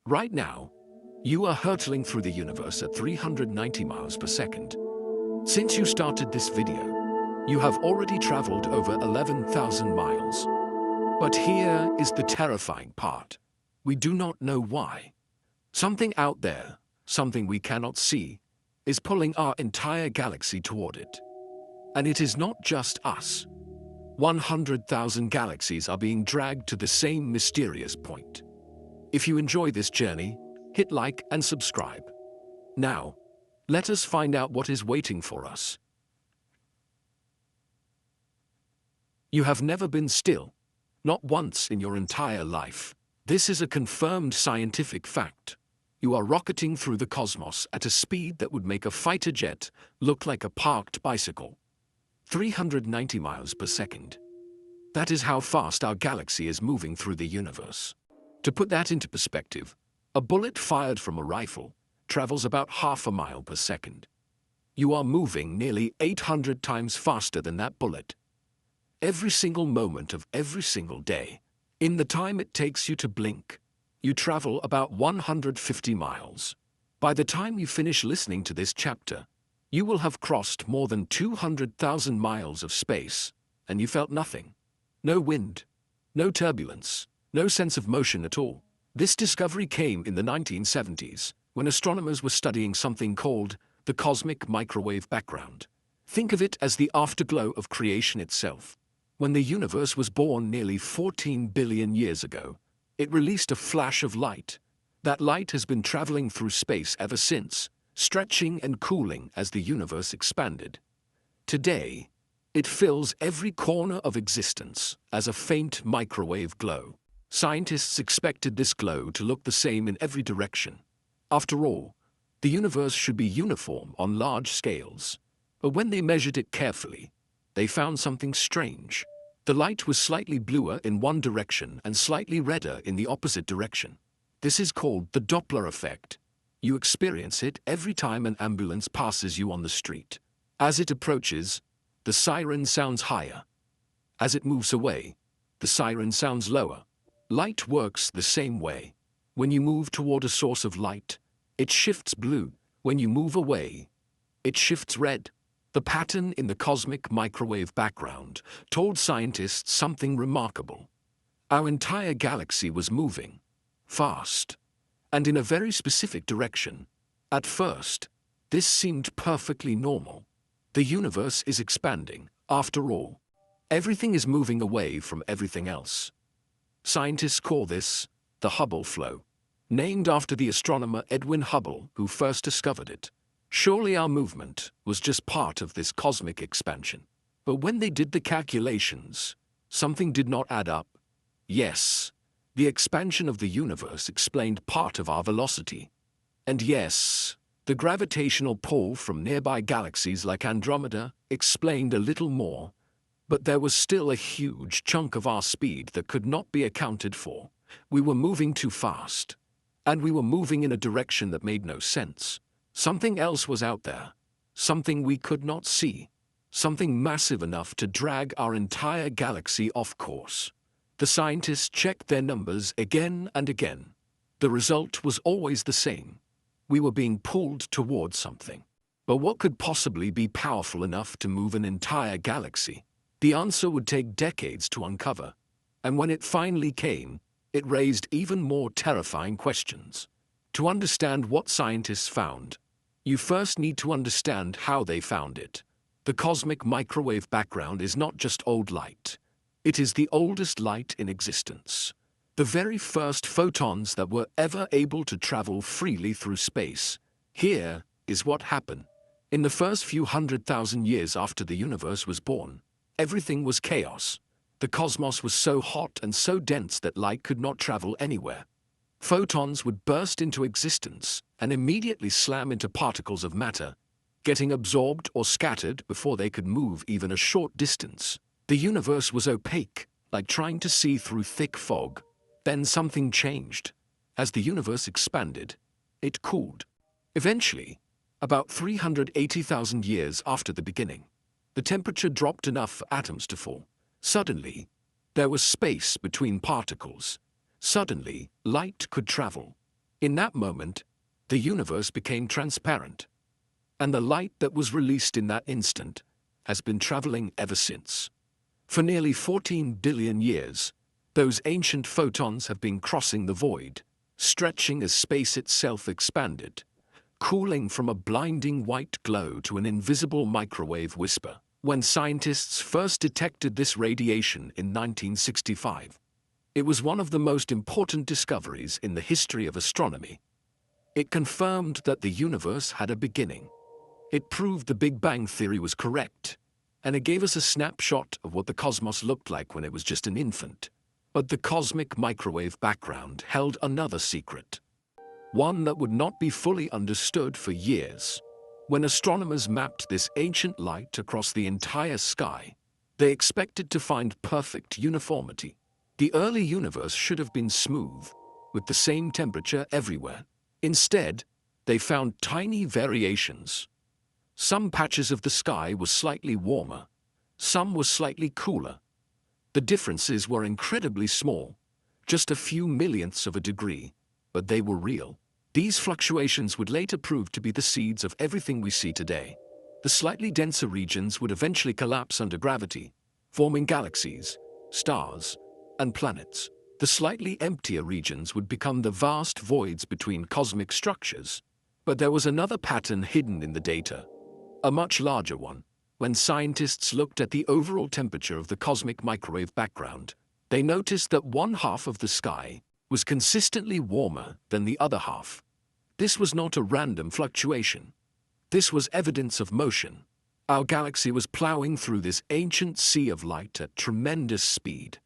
Right now, you are hurtling through the universe at 390 miles per second. Since you started this video, you have already traveled over 11,000 miles. But here is the terrifying part. We do not know why. Something out there, something we cannot see, is pulling our entire galaxy toward it. And it is not just us. 100,000 galaxies are being dragged to the same mysterious point. If you enjoy this journey, hit like and subscribe. Now, let us find out what is waiting for us. You have never been still, not once in your entire life. This is a confirmed scientific fact. You are rocketing through the cosmos at a speed that would make a fighter jet look like a parked bicycle. 390 miles per second. That is how fast our galaxy is moving through the universe. To put that into perspective, a bullet fired from a rifle travels about half a mile per second. You are moving nearly 800 times faster than that bullet. Every single moment of every single day, in the time it takes you to blink, you travel about 150 miles. By the time you finish listening to this chapter, you will have crossed more than 200,000 miles of space, and you felt nothing. No wind, no turbulence, no sense of motion at all. This discovery came in the 1970s, when astronomers were studying something called the cosmic microwave background. Think of it as the afterglow of creation itself. When the universe was born nearly 14 billion years ago, it released a flash of light. That light has been traveling through space ever since, stretching and cooling as the universe expanded. Today, it fills every corner of existence as a faint microwave glow. Scientists expected this glow to look the same in every direction. After all, the universe should be uniform on large scales. But when they measured it carefully, they found something strange. The light was slightly bluer in one direction and slightly redder in the opposite direction. This is called the Doppler effect. You experience it every time an ambulance passes you on the street. As it approaches, the siren sounds higher. As it moves away, the siren sounds lower. Light works the same way. When you move toward a source of light, it shifts blue. When you move away, it shifts red. The pattern in the cosmic microwave background told scientists something remarkable. Our entire galaxy was moving fast, and in a very specific direction. At first, this seemed perfectly normal. The universe is expanding, after all. Everything is moving away from everything else. Scientists call this the Hubble flow, named after the astronomer Edwin Hubble, who first discovered it. Surely our movement was just part of this cosmic expansion. But when they did the calculations, something did not add up. Yes, the expansion of the universe explained part of our velocity. And yes, the gravitational pull from nearby galaxies like Andromeda explained a little more. But there was still a huge chunk of our speed that could not be accounted for. We were moving too fast. And we were moving in a direction that made no sense. Something else was out there. Something we could not see. Something massive enough to drag our entire galaxy off course. The scientists checked their numbers again and again. The result was always the same. We were being pulled towards something. But what could possibly be powerful enough to move an entire galaxy? The answer would take decades to uncover. And when it finally came, it raised even more terrifying questions. To understand what scientists found, you first need to understand how they found it. The cosmic microwave background is not just old light. It is the oldest light in existence. The very first photons that were ever able to travel freely through space. Here is what happened. In the first few 100,000 years after the universe was born, everything was chaos. The cosmos was so hot and so dense that light could not travel anywhere. Photons would burst into existence and immediately slam into particles of matter, getting absorbed or scattered before they could move even a short distance. The universe was opaque, like trying to see through thick fog. Then something changed. As the universe expanded, it cooled. Eventually, about 380,000 years after the beginning, the temperature dropped enough for atoms to fall. Suddenly, there was space between particles. Suddenly, light could travel. In that moment, the universe became transparent, and the light that was released in that instant has been traveling ever since. For nearly 14 billion years, those ancient photons have been crossing the void, stretching as space itself expanded, cooling from a blinding white glow to an invisible microwave whisper. When scientists first detected this radiation in 1965, it was one of the most important discoveries in the history of astronomy. It confirmed that the universe had a beginning. It proved the Big Bang theory was correct, and it gave us a snapshot of what the cosmos looked like when it was just an infant. But the cosmic microwave background held another secret, one that would not be fully understood for years. When astronomers mapped this ancient light across the entire sky, they expected to find perfect uniformity. The early universe should have been smooth, with the same temperature everywhere. Instead, they found tiny variations. Some patches of the sky were slightly warmer, some were slightly cooler. The differences were incredibly small, just a few millionths of a degree, but they were real. These fluctuations would later prove to be the seeds of everything we see today. The slightly denser regions would eventually collapse under gravity, forming galaxies, stars, and planets. The slightly emptier regions would become the vast voids between cosmic structures. But there was another pattern hidden in the data, a much larger one. When scientists looked at the overall temperature of the cosmic microwave background, they noticed that one half of the sky was consistently warmer than the other half. This was not a random fluctuation. This was evidence of motion. Our galaxy was plowing through this ancient sea of light at tremendous speed,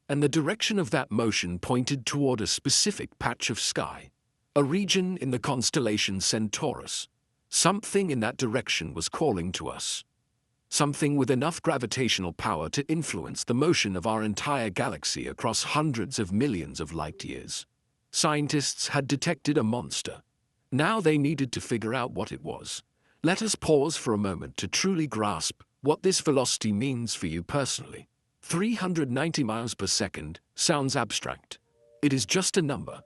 and the direction of that motion pointed toward a specific patch of sky, a region in the constellation Centaurus. Something in that direction was calling to us. Something with enough gravitational power to influence the motion of our entire galaxy across hundreds of millions of light years. Scientists had detected a monster. Now they needed to figure out what it was. Let us pause for a moment to truly grasp what this velocity means for you personally. 390 miles per second sounds abstract. It is just a number.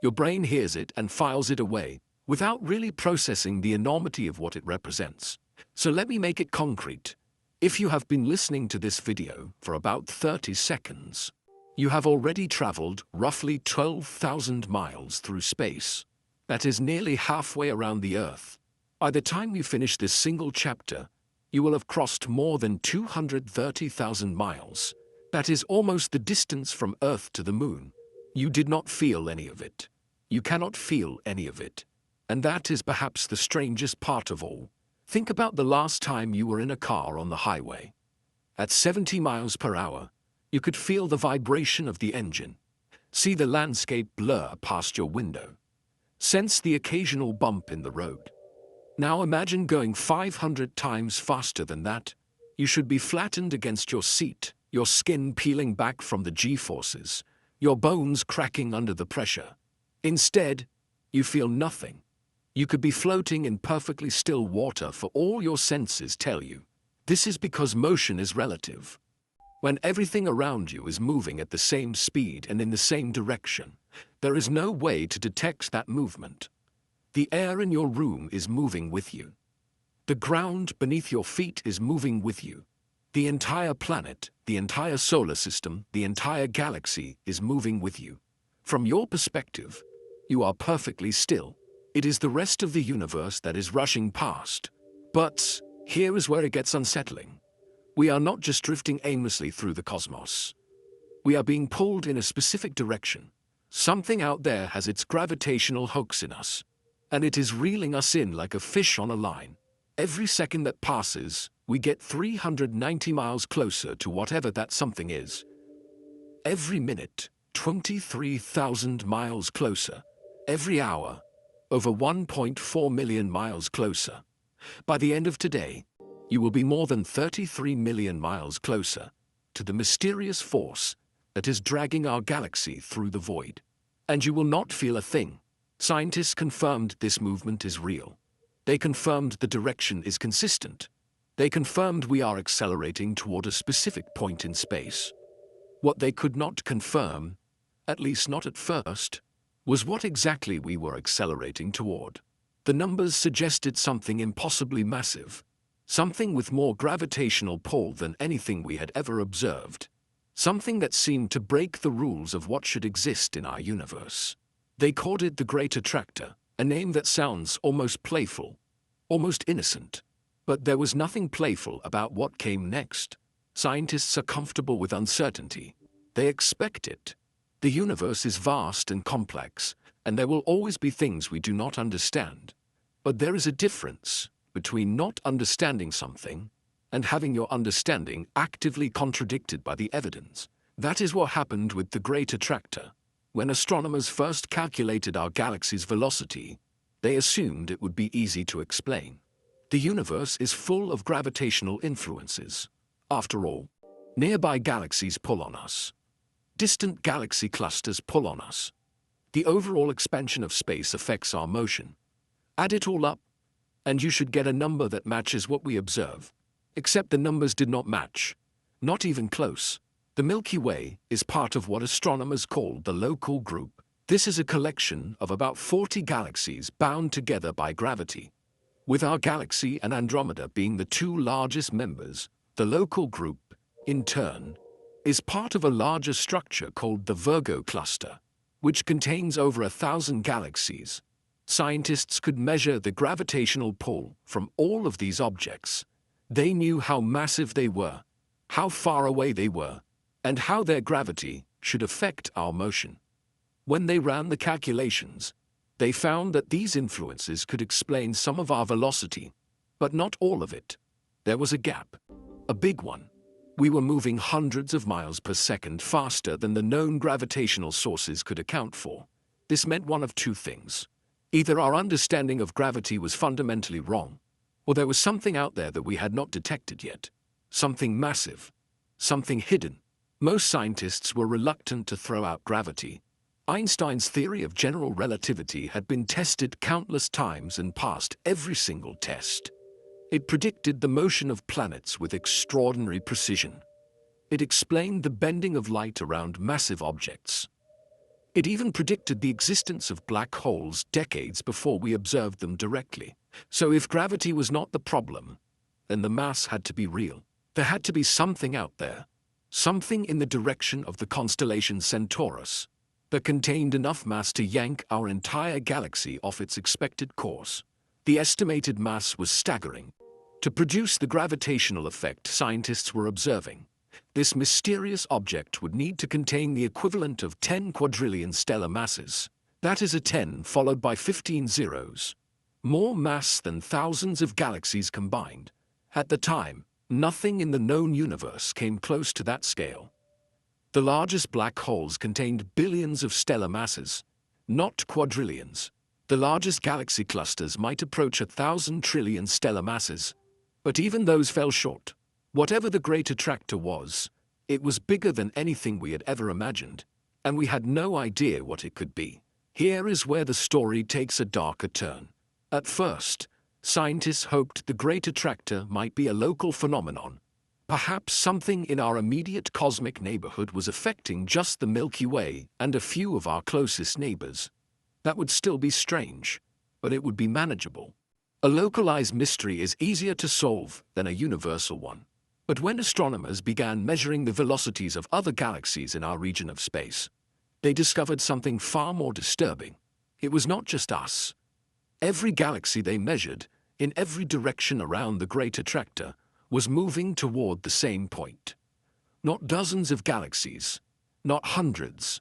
Your brain hears it and files it away, without really processing the enormity of what it represents. So let me make it concrete. If you have been listening to this video for about 30 seconds, you have already traveled roughly 12,000 miles through space. That is nearly halfway around the Earth. By the time you finish this single chapter, you will have crossed more than 230,000 miles. That is almost the distance from Earth to the Moon. You did not feel any of it. You cannot feel any of it. And that is perhaps the strangest part of all. Think about the last time you were in a car on the highway. At 70 miles per hour, you could feel the vibration of the engine, see the landscape blur past your window, sense the occasional bump in the road. Now imagine going 500 times faster than that. You should be flattened against your seat, your skin peeling back from the G-forces, your bones cracking under the pressure. Instead, you feel nothing. You could be floating in perfectly still water for all your senses tell you. This is because motion is relative. When everything around you is moving at the same speed and in the same direction, there is no way to detect that movement. The air in your room is moving with you. The ground beneath your feet is moving with you. The entire planet, the entire solar system, the entire galaxy is moving with you. From your perspective, you are perfectly still. It is the rest of the universe that is rushing past. But here is where it gets unsettling. We are not just drifting aimlessly through the cosmos. We are being pulled in a specific direction. Something out there has its gravitational hooks in us, and it is reeling us in like a fish on a line. Every second that passes, we get 390 miles closer to whatever that something is. Every minute, 23,000 miles closer. Every hour, over 1.4 million miles closer. By the end of today, you will be more than 33 million miles closer to the mysterious force that is dragging our galaxy through the void. And you will not feel a thing. Scientists confirmed this movement is real. They confirmed the direction is consistent. They confirmed we are accelerating toward a specific point in space. What they could not confirm, at least not at first, was what exactly we were accelerating toward. The numbers suggested something impossibly massive, something with more gravitational pull than anything we had ever observed, something that seemed to break the rules of what should exist in our universe. They called it the Great Attractor, a name that sounds almost playful, almost innocent. But there was nothing playful about what came next. Scientists are comfortable with uncertainty. They expect it. The universe is vast and complex, and there will always be things we do not understand. But there is a difference between not understanding something and having your understanding actively contradicted by the evidence. That is what happened with the Great Attractor. When astronomers first calculated our galaxy's velocity, they assumed it would be easy to explain. The universe is full of gravitational influences. After all, nearby galaxies pull on us. Distant galaxy clusters pull on us. The overall expansion of space affects our motion. Add it all up, and you should get a number that matches what we observe. Except the numbers did not match. Not even close. The Milky Way is part of what astronomers call the local group. This is a collection of about 40 galaxies bound together by gravity. With our galaxy and Andromeda being the two largest members, the local group, in turn, is part of a larger structure called the Virgo cluster, which contains over 1,000 galaxies. Scientists could measure the gravitational pull from all of these objects. They knew how massive they were, how far away they were, and how their gravity should affect our motion. When they ran the calculations, they found that these influences could explain some of our velocity, but not all of it. There was a gap, a big one. We were moving hundreds of miles per second faster than the known gravitational sources could account for. This meant one of two things. Either our understanding of gravity was fundamentally wrong, or there was something out there that we had not detected yet. Something massive, something hidden. Most scientists were reluctant to throw out gravity. Einstein's theory of general relativity had been tested countless times and passed every single test. It predicted the motion of planets with extraordinary precision. It explained the bending of light around massive objects. It even predicted the existence of black holes decades before we observed them directly. So if gravity was not the problem, then the mass had to be real. There had to be something out there, something in the direction of the constellation Centaurus, that contained enough mass to yank our entire galaxy off its expected course. The estimated mass was staggering. To produce the gravitational effect scientists were observing, this mysterious object would need to contain the equivalent of 10 quadrillion stellar masses. That is a 10 followed by 15 zeros. More mass than thousands of galaxies combined. At the time, nothing in the known universe came close to that scale. The largest black holes contained billions of stellar masses, not quadrillions. The largest galaxy clusters might approach 1,000 trillion stellar masses, but even those fell short. Whatever the Great Attractor was, it was bigger than anything we had ever imagined, and we had no idea what it could be. Here is where the story takes a darker turn. At first, scientists hoped the Great Attractor might be a local phenomenon. Perhaps something in our immediate cosmic neighborhood was affecting just the Milky Way and a few of our closest neighbors. That would still be strange, but it would be manageable. A localized mystery is easier to solve than a universal one. But when astronomers began measuring the velocities of other galaxies in our region of space, they discovered something far more disturbing. It was not just us. Every galaxy they measured, in every direction around the Great Attractor, was moving toward the same point. Not dozens of galaxies, not hundreds,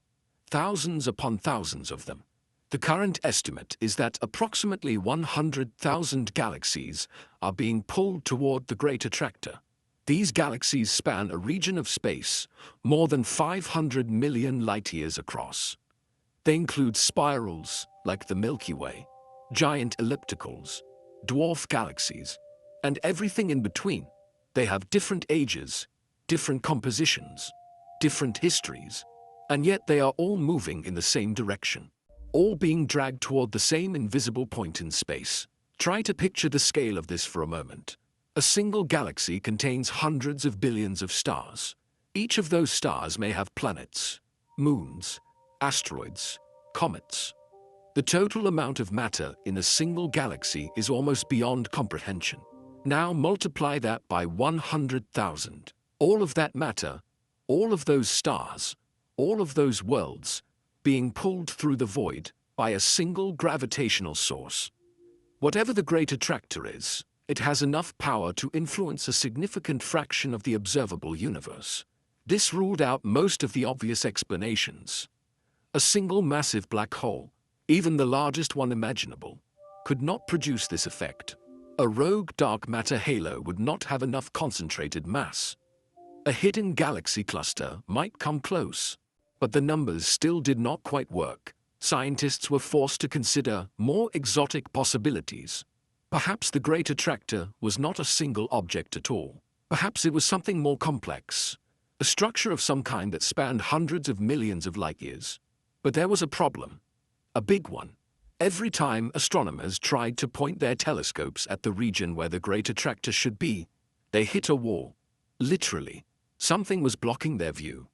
thousands upon thousands of them. The current estimate is that approximately 100,000 galaxies are being pulled toward the Great Attractor. These galaxies span a region of space more than 500 million light-years across. They include spirals like the Milky Way, giant ellipticals, dwarf galaxies, and everything in between. They have different ages, different compositions, different histories, and yet they are all moving in the same direction, all being dragged toward the same invisible point in space. Try to picture the scale of this for a moment. A single galaxy contains hundreds of billions of stars. Each of those stars may have planets, moons, asteroids, comets. The total amount of matter in a single galaxy is almost beyond comprehension. Now multiply that by 100,000. All of that matter, all of those stars, all of those worlds, being pulled through the void by a single gravitational source. Whatever the great attractor is, it has enough power to influence a significant fraction of the observable universe. This ruled out most of the obvious explanations. A single massive black hole, even the largest one imaginable, could not produce this effect. A rogue dark matter halo would not have enough concentrated mass. A hidden galaxy cluster might come close, but the numbers still did not quite work. Scientists were forced to consider more exotic possibilities. Perhaps the great attractor was not a single object at all. Perhaps it was something more complex, a structure of some kind that spanned hundreds of millions of light years. But there was a problem, a big one. Every time astronomers tried to point their telescopes at the region where the great attractor should be, they hit a wall. Literally, something was blocking their view,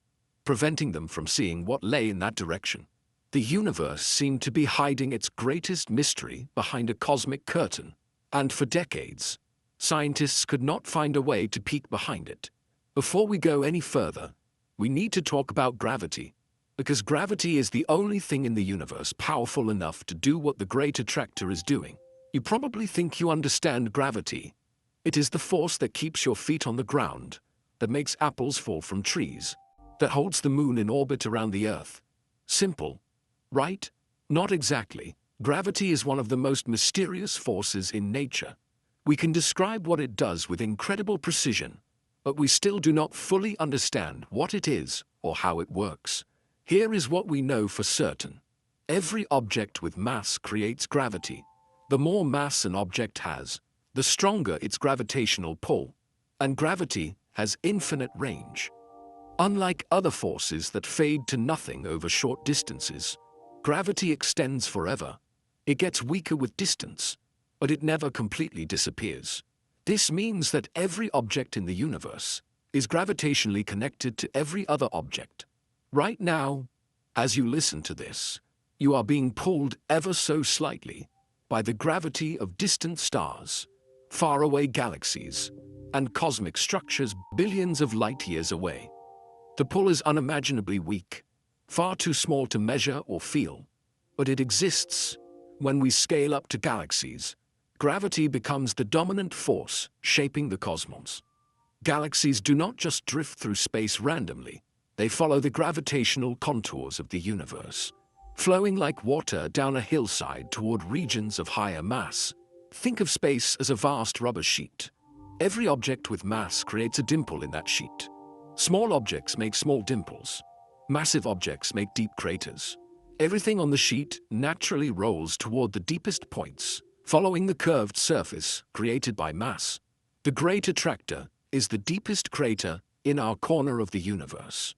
preventing them from seeing what lay in that direction. The universe seemed to be hiding its greatest mystery behind a cosmic curtain, and for decades, scientists could not find a way to peek behind it. Before we go any further, we need to talk about gravity, because gravity is the only thing in the universe powerful enough to do what the great attractor is doing. You probably think you understand gravity. It is the force that keeps your feet on the ground, that makes apples fall from trees, that holds the moon in orbit around the Earth. Simple, right? Not exactly. Gravity is one of the most mysterious forces in nature. We can describe what it does with incredible precision, but we still do not fully understand what it is or how it works. Here is what we know for certain. Every object with mass creates gravity. The more mass an object has, the stronger its gravitational pull, and gravity has infinite range. Unlike other forces that fade to nothing over short distances, gravity extends forever. It gets weaker with distance, but it never completely disappears. This means that every object in the universe is gravitationally connected to every other object. Right now, as you listen to this, you are being pulled ever so slightly by the gravity of distant stars, faraway galaxies, and cosmic structures billions of light years away. The pull is unimaginably weak, far too small to measure or feel, but it exists. When we scale up to galaxies, gravity becomes the dominant force shaping the cosmos. Galaxies do not just drift through space randomly. They follow the gravitational contours of the universe, flowing like water down a hillside toward regions of higher mass. Think of space as a vast rubber sheet. Every object with mass creates a dimple in that sheet. Small objects make small dimples. Massive objects make deep craters. Everything on the sheet naturally rolls toward the deepest points, following the curved surface created by mass. The great attractor is the deepest crater in our corner of the universe.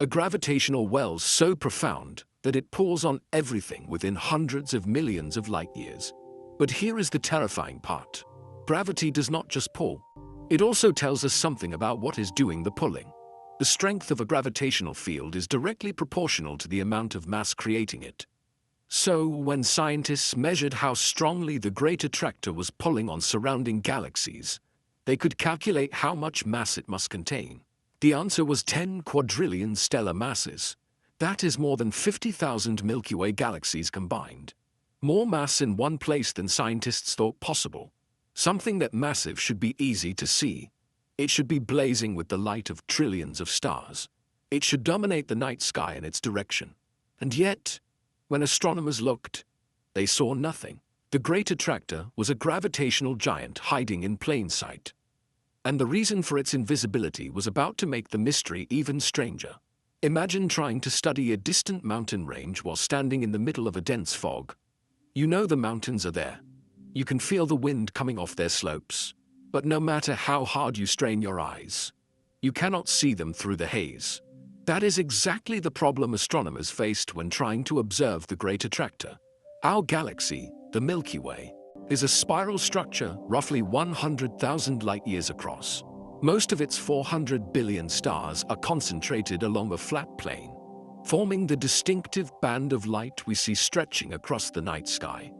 A gravitational well so profound that it pulls on everything within hundreds of millions of light years. But here is the terrifying part. Gravity does not just pull. It also tells us something about what is doing the pulling. The strength of a gravitational field is directly proportional to the amount of mass creating it. So, when scientists measured how strongly the great attractor was pulling on surrounding galaxies, they could calculate how much mass it must contain. The answer was 10 quadrillion stellar masses. That is more than 50,000 Milky Way galaxies combined. More mass in one place than scientists thought possible. Something that massive should be easy to see. It should be blazing with the light of trillions of stars. It should dominate the night sky in its direction. And yet, when astronomers looked, they saw nothing. The great attractor was a gravitational giant hiding in plain sight. And the reason for its invisibility was about to make the mystery even stranger. Imagine trying to study a distant mountain range while standing in the middle of a dense fog. You know the mountains are there. You can feel the wind coming off their slopes. But no matter how hard you strain your eyes, you cannot see them through the haze. That is exactly the problem astronomers faced when trying to observe the great attractor. Our galaxy, the Milky Way, is a spiral structure roughly 100,000 light-years across. Most of its 400 billion stars are concentrated along a flat plane. forming the distinctive band of light we see stretching across the night sky.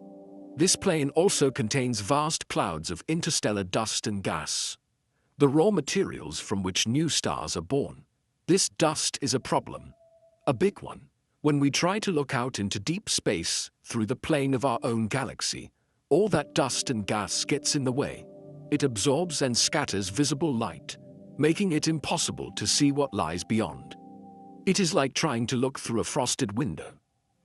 This plane also contains vast clouds of interstellar dust and gas, the raw materials from which new stars are born. This dust is a problem, a big one. When we try to look out into deep space through the plane of our own galaxy, all that dust and gas gets in the way. It absorbs and scatters visible light, making it impossible to see what lies beyond. It is like trying to look through a frosted window.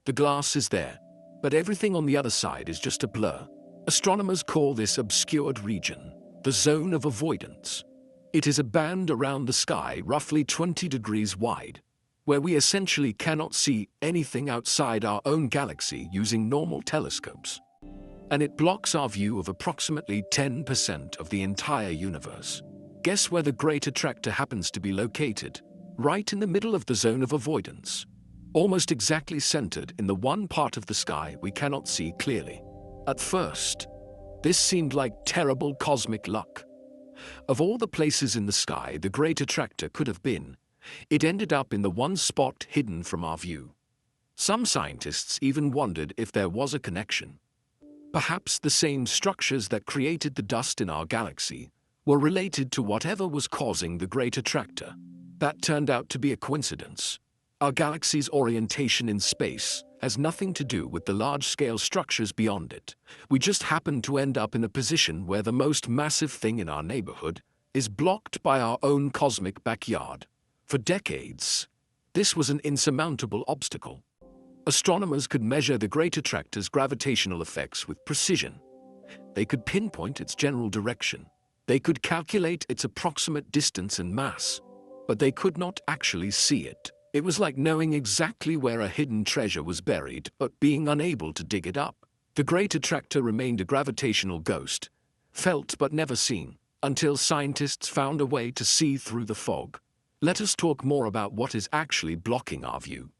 The glass is there, but everything on the other side is just a blur. Astronomers call this obscured region the zone of avoidance. It is a band around the sky roughly 20 degrees wide, where we essentially cannot see anything outside our own galaxy using normal telescopes. And it blocks our view of approximately 10% of the entire universe. Guess where the Great Attractor happens to be located? Right in the middle of the zone of avoidance, almost exactly centered in the one part of the sky we cannot see clearly. At first, this seemed like terrible cosmic luck. Of all the places in the sky the Great Attractor could have been, it ended up in the one spot hidden from our view. Some scientists even wondered if there was a connection. Perhaps the same structures that created the dust in our galaxy were related to whatever was causing the Great Attractor. That turned out to be a coincidence. Our galaxy's orientation in space has nothing to do with the large-scale structures beyond it. We just happen to end up in a position where the most massive thing in our neighborhood is blocked by our own cosmic backyard. For decades, this was an insurmountable obstacle. Astronomers could measure the Great Attractor's gravitational effects with precision. They could pinpoint its general direction. They could calculate its approximate distance and mass, but they could not actually see it. It was like knowing exactly where a hidden treasure was buried, but being unable to dig it up. The Great Attractor remained a gravitational ghost, felt but never seen, until scientists found a way to see through the fog. Let us talk more about what is actually blocking our view.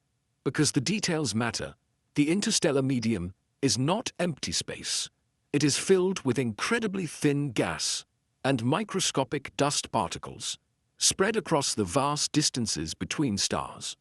Because the details matter, the interstellar medium is not empty space. It is filled with incredibly thin gas and microscopic dust particles, spread across the vast distances between stars.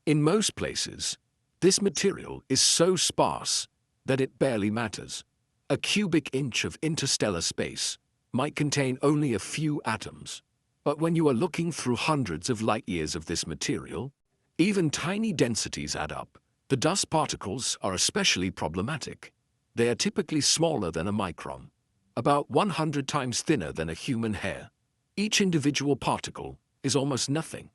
In most places, this material is so sparse that it barely matters. A cubic inch of interstellar space might contain only a few atoms. But when you are looking through hundreds of light-years of this material, even tiny densities add up. The dust particles are especially problematic. They are typically smaller than a micron, about 100 times thinner than a human hair. Each individual particle is almost nothing,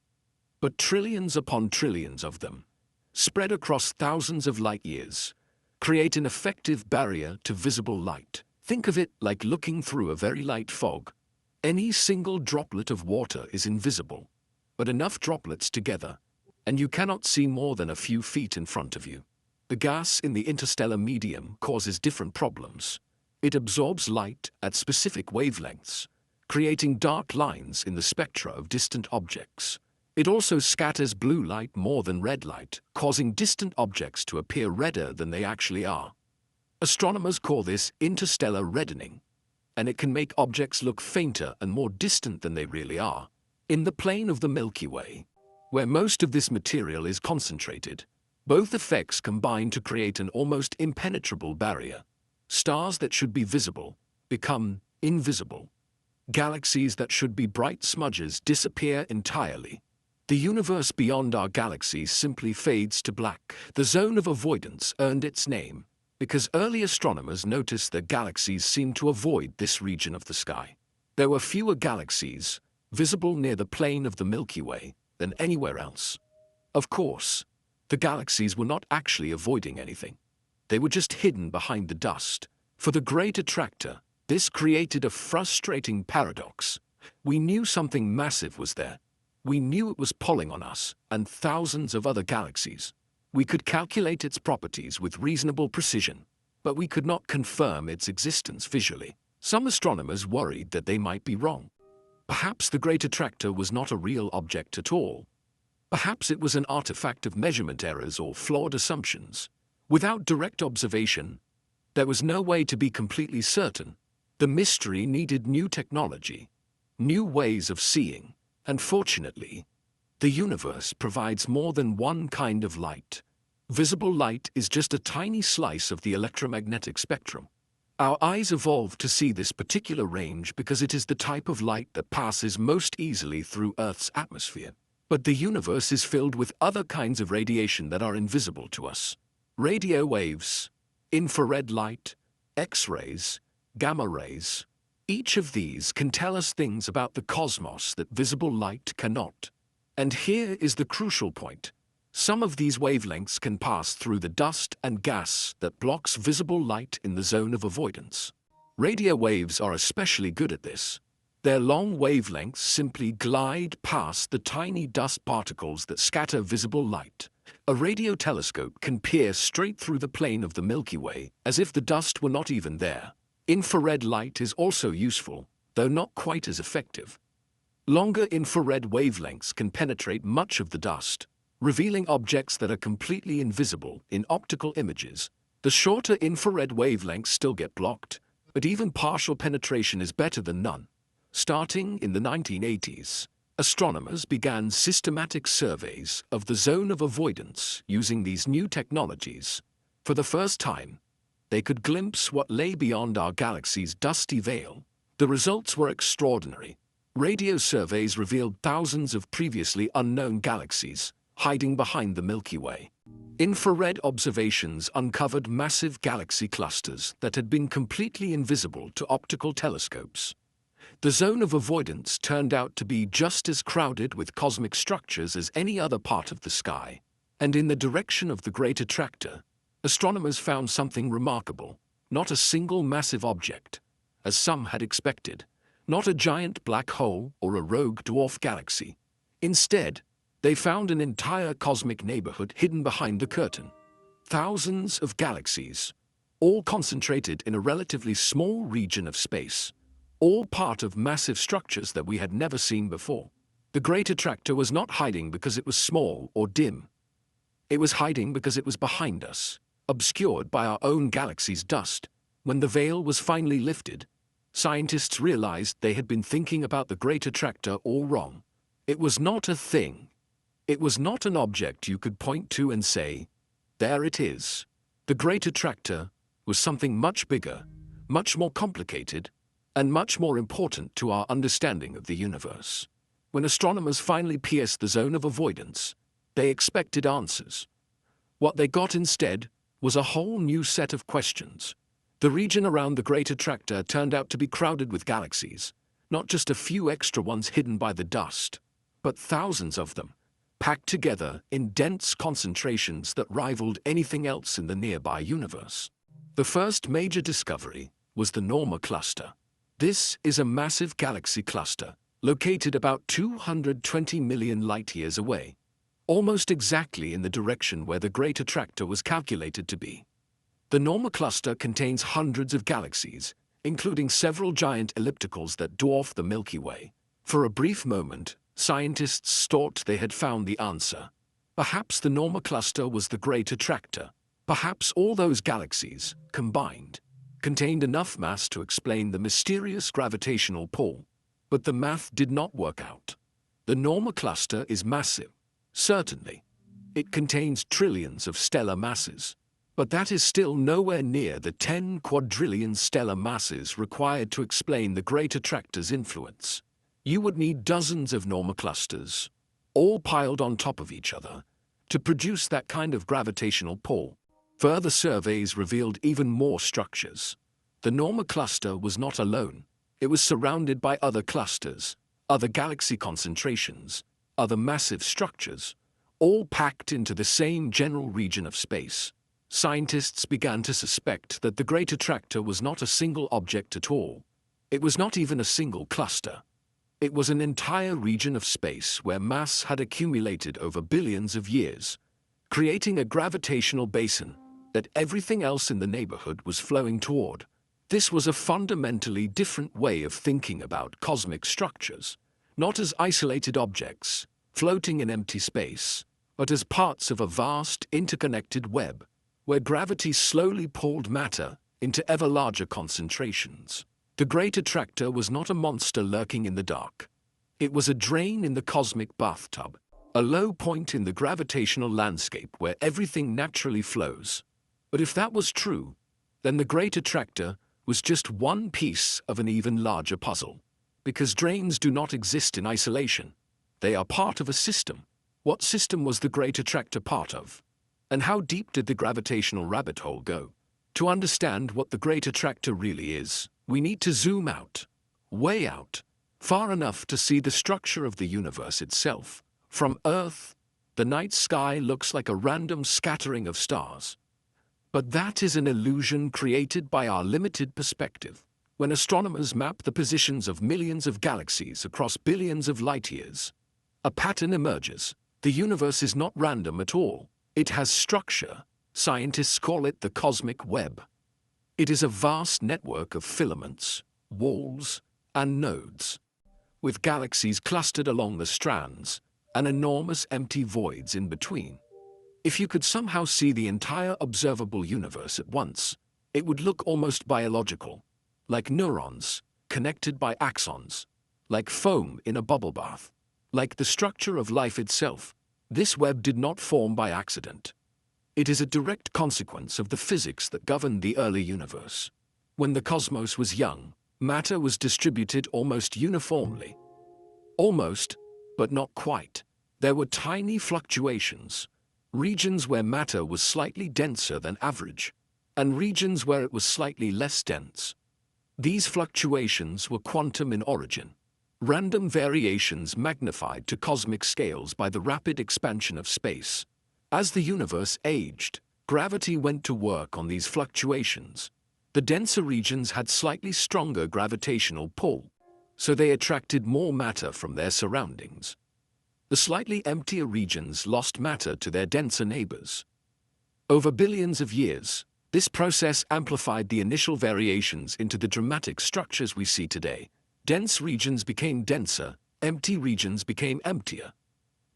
but trillions upon trillions of them, spread across thousands of light-years, create an effective barrier to visible light. Think of it like looking through a very light fog. Any single droplet of water is invisible, but enough droplets together, and you cannot see more than a few feet in front of you. The gas in the interstellar medium causes different problems. It absorbs light at specific wavelengths, creating dark lines in the spectra of distant objects. It also scatters blue light more than red light, causing distant objects to appear redder than they actually are. Astronomers call this interstellar reddening, and it can make objects look fainter and more distant than they really are. In the plane of the Milky Way, where most of this material is concentrated, both effects combine to create an almost impenetrable barrier. Stars that should be visible become invisible. Galaxies that should be bright smudges disappear entirely. The universe beyond our galaxy simply fades to black. The zone of avoidance earned its name because early astronomers noticed that galaxies seemed to avoid this region of the sky. There were fewer galaxies visible near the plane of the Milky Way than anywhere else. Of course, the galaxies were not actually avoiding anything. They were just hidden behind the dust. For the Great Attractor, this created a frustrating paradox. We knew something massive was there. We knew it was pulling on us and thousands of other galaxies. We could calculate its properties with reasonable precision, but we could not confirm its existence visually. Some astronomers worried that they might be wrong. Perhaps the Great Attractor was not a real object at all. Perhaps it was an artifact of measurement errors or flawed assumptions. Without direct observation, there was no way to be completely certain. The mystery needed new technology, new ways of seeing, and fortunately, The universe provides more than one kind of light. Visible light is just a tiny slice of the electromagnetic spectrum. Our eyes evolved to see this particular range because it is the type of light that passes most easily through Earth's atmosphere. But the universe is filled with other kinds of radiation that are invisible to us. Radio waves, infrared light, X-rays, gamma rays. Each of these can tell us things about the cosmos that visible light cannot. And here is the crucial point. Some of these wavelengths can pass through the dust and gas that blocks visible light in the zone of avoidance. Radio waves are especially good at this. Their long wavelengths simply glide past the tiny dust particles that scatter visible light. A radio telescope can peer straight through the plane of the Milky Way as if the dust were not even there. Infrared light is also useful, though not quite as effective. Longer infrared wavelengths can penetrate much of the dust, revealing objects that are completely invisible in optical images. The shorter infrared wavelengths still get blocked, but even partial penetration is better than none. Starting in the 1980s, astronomers began systematic surveys of the zone of avoidance using these new technologies. For the first time, they could glimpse what lay beyond our galaxy's dusty veil. The results were extraordinary. Radio surveys revealed thousands of previously unknown galaxies hiding behind the Milky Way. Infrared observations uncovered massive galaxy clusters that had been completely invisible to optical telescopes. The zone of avoidance turned out to be just as crowded with cosmic structures as any other part of the sky. And in the direction of the Great Attractor, astronomers found something remarkable. Not a single massive object, as some had expected. Not a giant black hole or a rogue dwarf galaxy. Instead, they found an entire cosmic neighborhood hidden behind the curtain. Thousands of galaxies, all concentrated in a relatively small region of space, all part of massive structures that we had never seen before. The Great Attractor was not hiding because it was small or dim. It was hiding because it was behind us, obscured by our own galaxy's dust. When the veil was finally lifted, scientists realized they had been thinking about the Great Attractor all wrong. It was not a thing. It was not an object you could point to and say, "There it is." The Great Attractor was something much bigger, much more complicated, and much more important to our understanding of the universe. When astronomers finally pierced the zone of avoidance, they expected answers. What they got instead was a whole new set of questions. The region around the Great Attractor turned out to be crowded with galaxies, not just a few extra ones hidden by the dust, but thousands of them, packed together in dense concentrations that rivaled anything else in the nearby universe. The first major discovery was the Norma cluster. This is a massive galaxy cluster, located about 220 million light-years away, almost exactly in the direction where the Great Attractor was calculated to be. The Norma cluster contains hundreds of galaxies, including several giant ellipticals that dwarf the Milky Way. For a brief moment, scientists thought they had found the answer. Perhaps the Norma cluster was the Great Attractor. Perhaps all those galaxies, combined, contained enough mass to explain the mysterious gravitational pull. But the math did not work out. The Norma cluster is massive, certainly. It contains trillions of stellar masses. But that is still nowhere near the 10 quadrillion stellar masses required to explain the Great Attractor's influence. You would need dozens of Norma clusters, all piled on top of each other, to produce that kind of gravitational pull. Further surveys revealed even more structures. The Norma cluster was not alone. It was surrounded by other clusters, other galaxy concentrations, other massive structures, all packed into the same general region of space. Scientists began to suspect that the Great Attractor was not a single object at all. It was not even a single cluster. It was an entire region of space where mass had accumulated over billions of years, creating a gravitational basin that everything else in the neighborhood was flowing toward. This was a fundamentally different way of thinking about cosmic structures, not as isolated objects, floating in empty space, but as parts of a vast, interconnected web, where gravity slowly pulled matter into ever larger concentrations. The Great Attractor was not a monster lurking in the dark. It was a drain in the cosmic bathtub, a low point in the gravitational landscape where everything naturally flows. But if that was true, then the Great Attractor was just one piece of an even larger puzzle. Because drains do not exist in isolation. They are part of a system. What system was the Great Attractor part of? And how deep did the gravitational rabbit hole go? To understand what the Great Attractor really is, we need to zoom out, way out, far enough to see the structure of the universe itself. From Earth, the night sky looks like a random scattering of stars. But that is an illusion created by our limited perspective. When astronomers map the positions of millions of galaxies across billions of light years, a pattern emerges. The universe is not random at all. It has structure. Scientists call it the cosmic web. It is a vast network of filaments, walls, and nodes, with galaxies clustered along the strands and enormous empty voids in between. If you could somehow see the entire observable universe at once, it would look almost biological, like neurons connected by axons, like foam in a bubble bath, like the structure of life itself. This web did not form by accident. It is a direct consequence of the physics that governed the early universe. When the cosmos was young, matter was distributed almost uniformly. Almost, but not quite. There were tiny fluctuations, regions where matter was slightly denser than average, and regions where it was slightly less dense. These fluctuations were quantum in origin, random variations magnified to cosmic scales by the rapid expansion of space. As the universe aged, gravity went to work on these fluctuations. The denser regions had slightly stronger gravitational pull, so they attracted more matter from their surroundings. The slightly emptier regions lost matter to their denser neighbors. Over billions of years, this process amplified the initial variations into the dramatic structures we see today. Dense regions became denser, empty regions became emptier.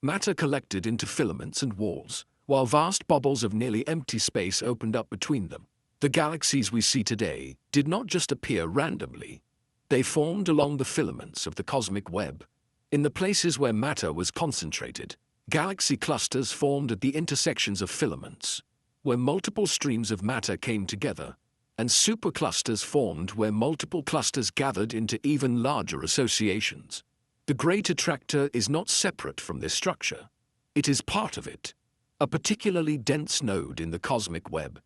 Matter collected into filaments and walls, while vast bubbles of nearly empty space opened up between them. The galaxies we see today did not just appear randomly. They formed along the filaments of the cosmic web. In the places where matter was concentrated, galaxy clusters formed at the intersections of filaments, where multiple streams of matter came together, and superclusters formed where multiple clusters gathered into even larger associations. The Great Attractor is not separate from this structure. It is part of it, a particularly dense node in the cosmic web,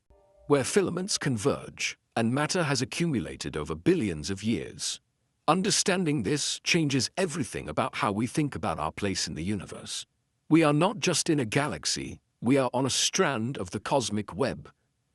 where filaments converge and matter has accumulated over billions of years. Understanding this changes everything about how we think about our place in the universe. We are not just in a galaxy, we are on a strand of the cosmic web,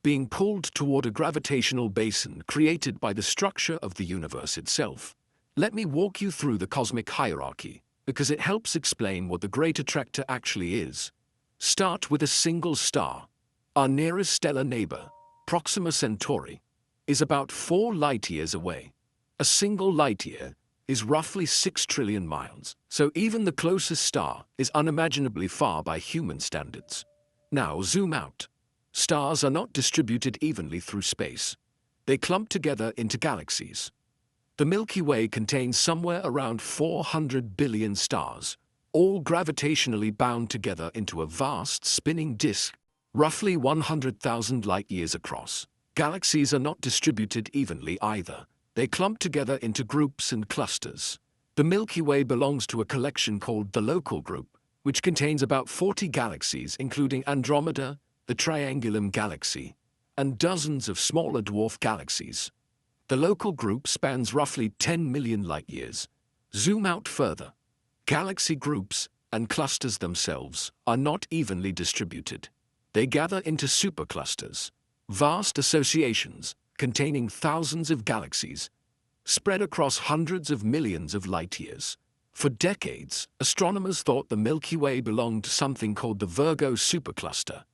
being pulled toward a gravitational basin created by the structure of the universe itself. Let me walk you through the cosmic hierarchy, because it helps explain what the Great Attractor actually is. Start with a single star. Our nearest stellar neighbor, Proxima Centauri, is about 4 light-years away. A single light-year is roughly 6 trillion miles, so even the closest star is unimaginably far by human standards. Now zoom out. Stars are not distributed evenly through space. They clump together into galaxies. The Milky Way contains somewhere around 400 billion stars, all gravitationally bound together into a vast spinning disk, roughly 100,000 light-years across. Galaxies are not distributed evenly either. They clump together into groups and clusters. The Milky Way belongs to a collection called the Local Group, which contains about 40 galaxies including Andromeda, the Triangulum Galaxy, and dozens of smaller dwarf galaxies. The Local Group spans roughly 10 million light-years. Zoom out further. Galaxy groups and clusters themselves are not evenly distributed. They gather into superclusters, vast associations containing thousands of galaxies, spread across hundreds of millions of light-years. For decades, astronomers thought the Milky Way belonged to something called the Virgo supercluster,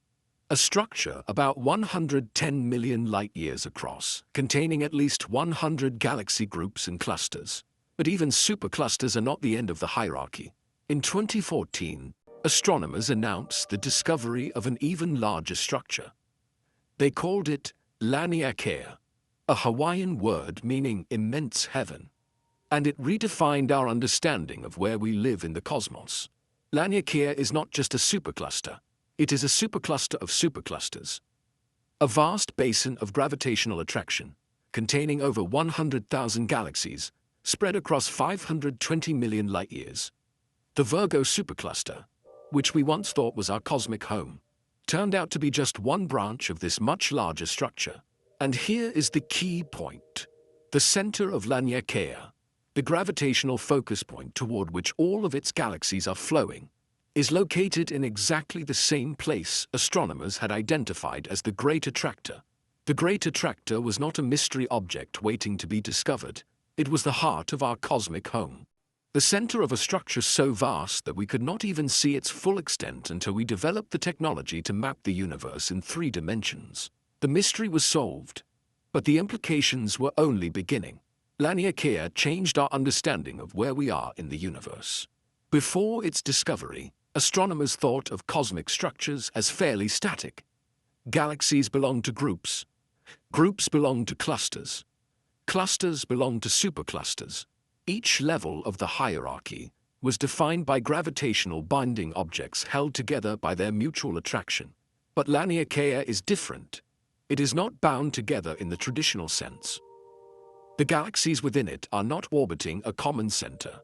a structure about 110 million light-years across, containing at least 100 galaxy groups and clusters. But even superclusters are not the end of the hierarchy. In 2014, astronomers announced the discovery of an even larger structure. They called it Laniakea, a Hawaiian word meaning immense heaven. And it redefined our understanding of where we live in the cosmos. Laniakea is not just a supercluster. It is a supercluster of superclusters. A vast basin of gravitational attraction, containing over 100,000 galaxies, spread across 520 million light-years. The Virgo supercluster, which we once thought was our cosmic home, turned out to be just one branch of this much larger structure. And here is the key point. The center of Laniakea, the gravitational focus point toward which all of its galaxies are flowing, is located in exactly the same place astronomers had identified as the Great Attractor. The Great Attractor was not a mystery object waiting to be discovered. It was the heart of our cosmic home. The center of a structure so vast that we could not even see its full extent until we developed the technology to map the universe in 3 dimensions. The mystery was solved, but the implications were only beginning. Laniakea changed our understanding of where we are in the universe. Before its discovery, astronomers thought of cosmic structures as fairly static. Galaxies belong to groups. Groups belong to clusters. Clusters belong to superclusters. Each level of the hierarchy was defined by gravitational binding objects held together by their mutual attraction. But Laniakea is different. It is not bound together in the traditional sense. The galaxies within it are not orbiting a common center.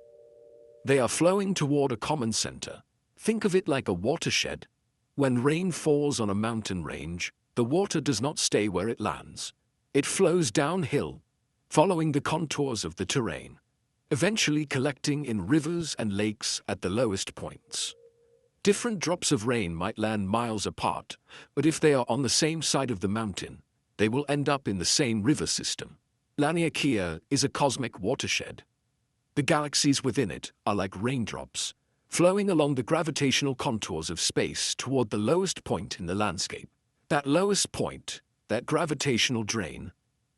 They are flowing toward a common center. Think of it like a watershed. When rain falls on a mountain range, the water does not stay where it lands. It flows downhill, following the contours of the terrain, eventually collecting in rivers and lakes at the lowest points. Different drops of rain might land miles apart, but if they are on the same side of the mountain, they will end up in the same river system. Laniakea is a cosmic watershed. The galaxies within it are like raindrops, flowing along the gravitational contours of space toward the lowest point in the landscape. That lowest point, that gravitational drain,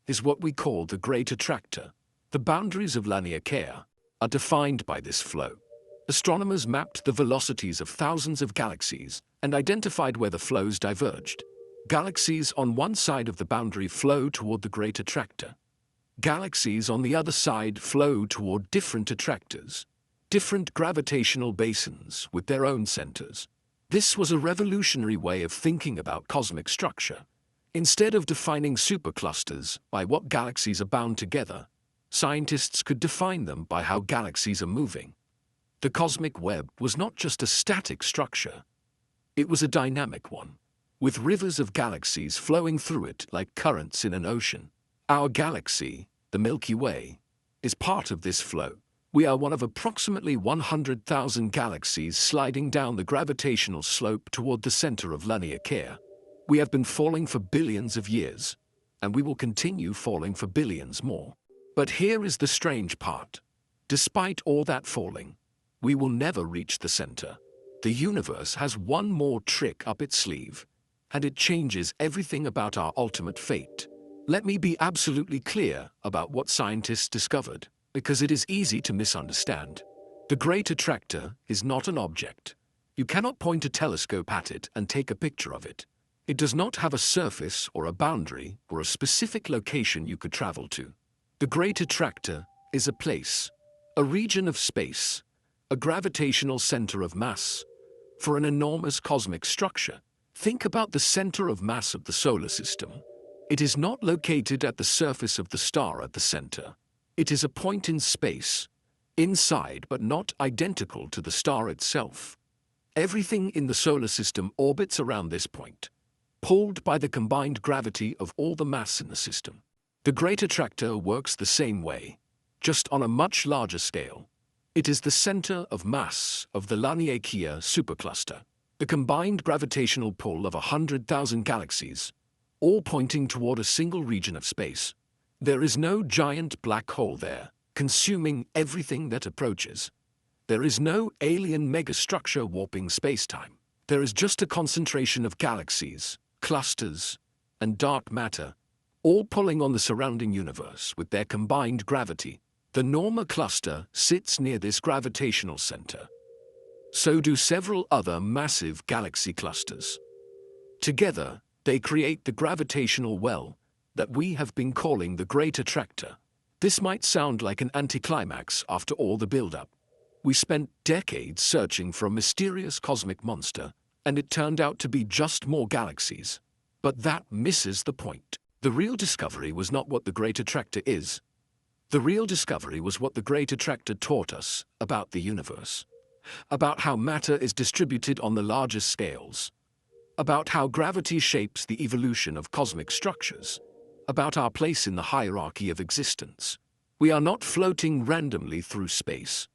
is what we call the Great Attractor. The boundaries of Laniakea are defined by this flow. Astronomers mapped the velocities of thousands of galaxies and identified where the flows diverged. Galaxies on one side of the boundary flow toward the Great Attractor. Galaxies on the other side flow toward different attractors, different gravitational basins with their own centers. This was a revolutionary way of thinking about cosmic structure. Instead of defining superclusters by what galaxies are bound together, scientists could define them by how galaxies are moving. The cosmic web was not just a static structure. It was a dynamic one, with rivers of galaxies flowing through it like currents in an ocean. Our galaxy, the Milky Way, is part of this flow. We are one of approximately 100,000 galaxies sliding down the gravitational slope toward the center of Laniakea. We have been falling for billions of years, and we will continue falling for billions more. But here is the strange part. Despite all that falling, we will never reach the center. The universe has one more trick up its sleeve, and it changes everything about our ultimate fate. Let me be absolutely clear about what scientists discovered, because it is easy to misunderstand. The Great Attractor is not an object. You cannot point a telescope at it and take a picture of it. It does not have a surface or a boundary or a specific location you could travel to. The Great Attractor is a place, a region of space, a gravitational center of mass for an enormous cosmic structure. Think about the center of mass of the solar system. It is not located at the surface of the star at the center. It is a point in space, inside but not identical to the star itself. Everything in the solar system orbits around this point, pulled by the combined gravity of all the mass in the system. The Great Attractor works the same way, just on a much larger scale. It is the center of mass of the Laniakea supercluster, the combined gravitational pull of 100,000 galaxies, all pointing toward a single region of space. There is no giant black hole there, consuming everything that approaches. There is no alien megastructure warping spacetime. There is just a concentration of galaxies, clusters, and dark matter, all pulling on the surrounding universe with their combined gravity. The Norma cluster sits near this gravitational center. So do several other massive galaxy clusters. Together, they create the gravitational well that we have been calling the Great Attractor. This might sound like an anticlimax after all the build-up. We spent decades searching for a mysterious cosmic monster, and it turned out to be just more galaxies. But that misses the point. The real discovery was not what the Great Attractor is. The real discovery was what the Great Attractor taught us about the universe. About how matter is distributed on the largest scales. About how gravity shapes the evolution of cosmic structures. About our place in the hierarchy of existence. We are not floating randomly through space.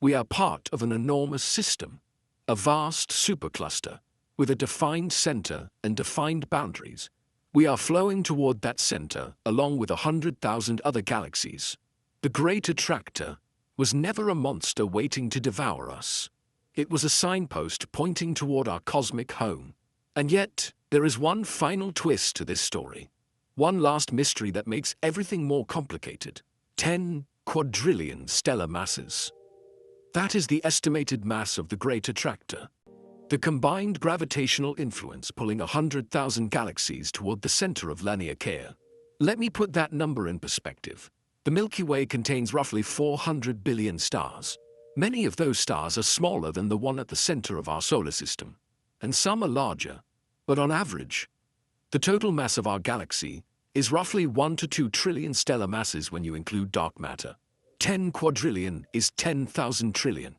We are part of an enormous system, a vast supercluster, with a defined center and defined boundaries. We are flowing toward that center along with 100,000 other galaxies. The Great Attractor was never a monster waiting to devour us. It was a signpost pointing toward our cosmic home. And yet, there is one final twist to this story. One last mystery that makes everything more complicated. 10 quadrillion stellar masses. That is the estimated mass of the Great Attractor. The combined gravitational influence pulling 100,000 galaxies toward the center of Laniakea. Let me put that number in perspective. The Milky Way contains roughly 400 billion stars. Many of those stars are smaller than the one at the center of our solar system, and some are larger. But on average, the total mass of our galaxy is roughly 1 to 2 trillion stellar masses when you include dark matter. 10 quadrillion is 10,000 trillion.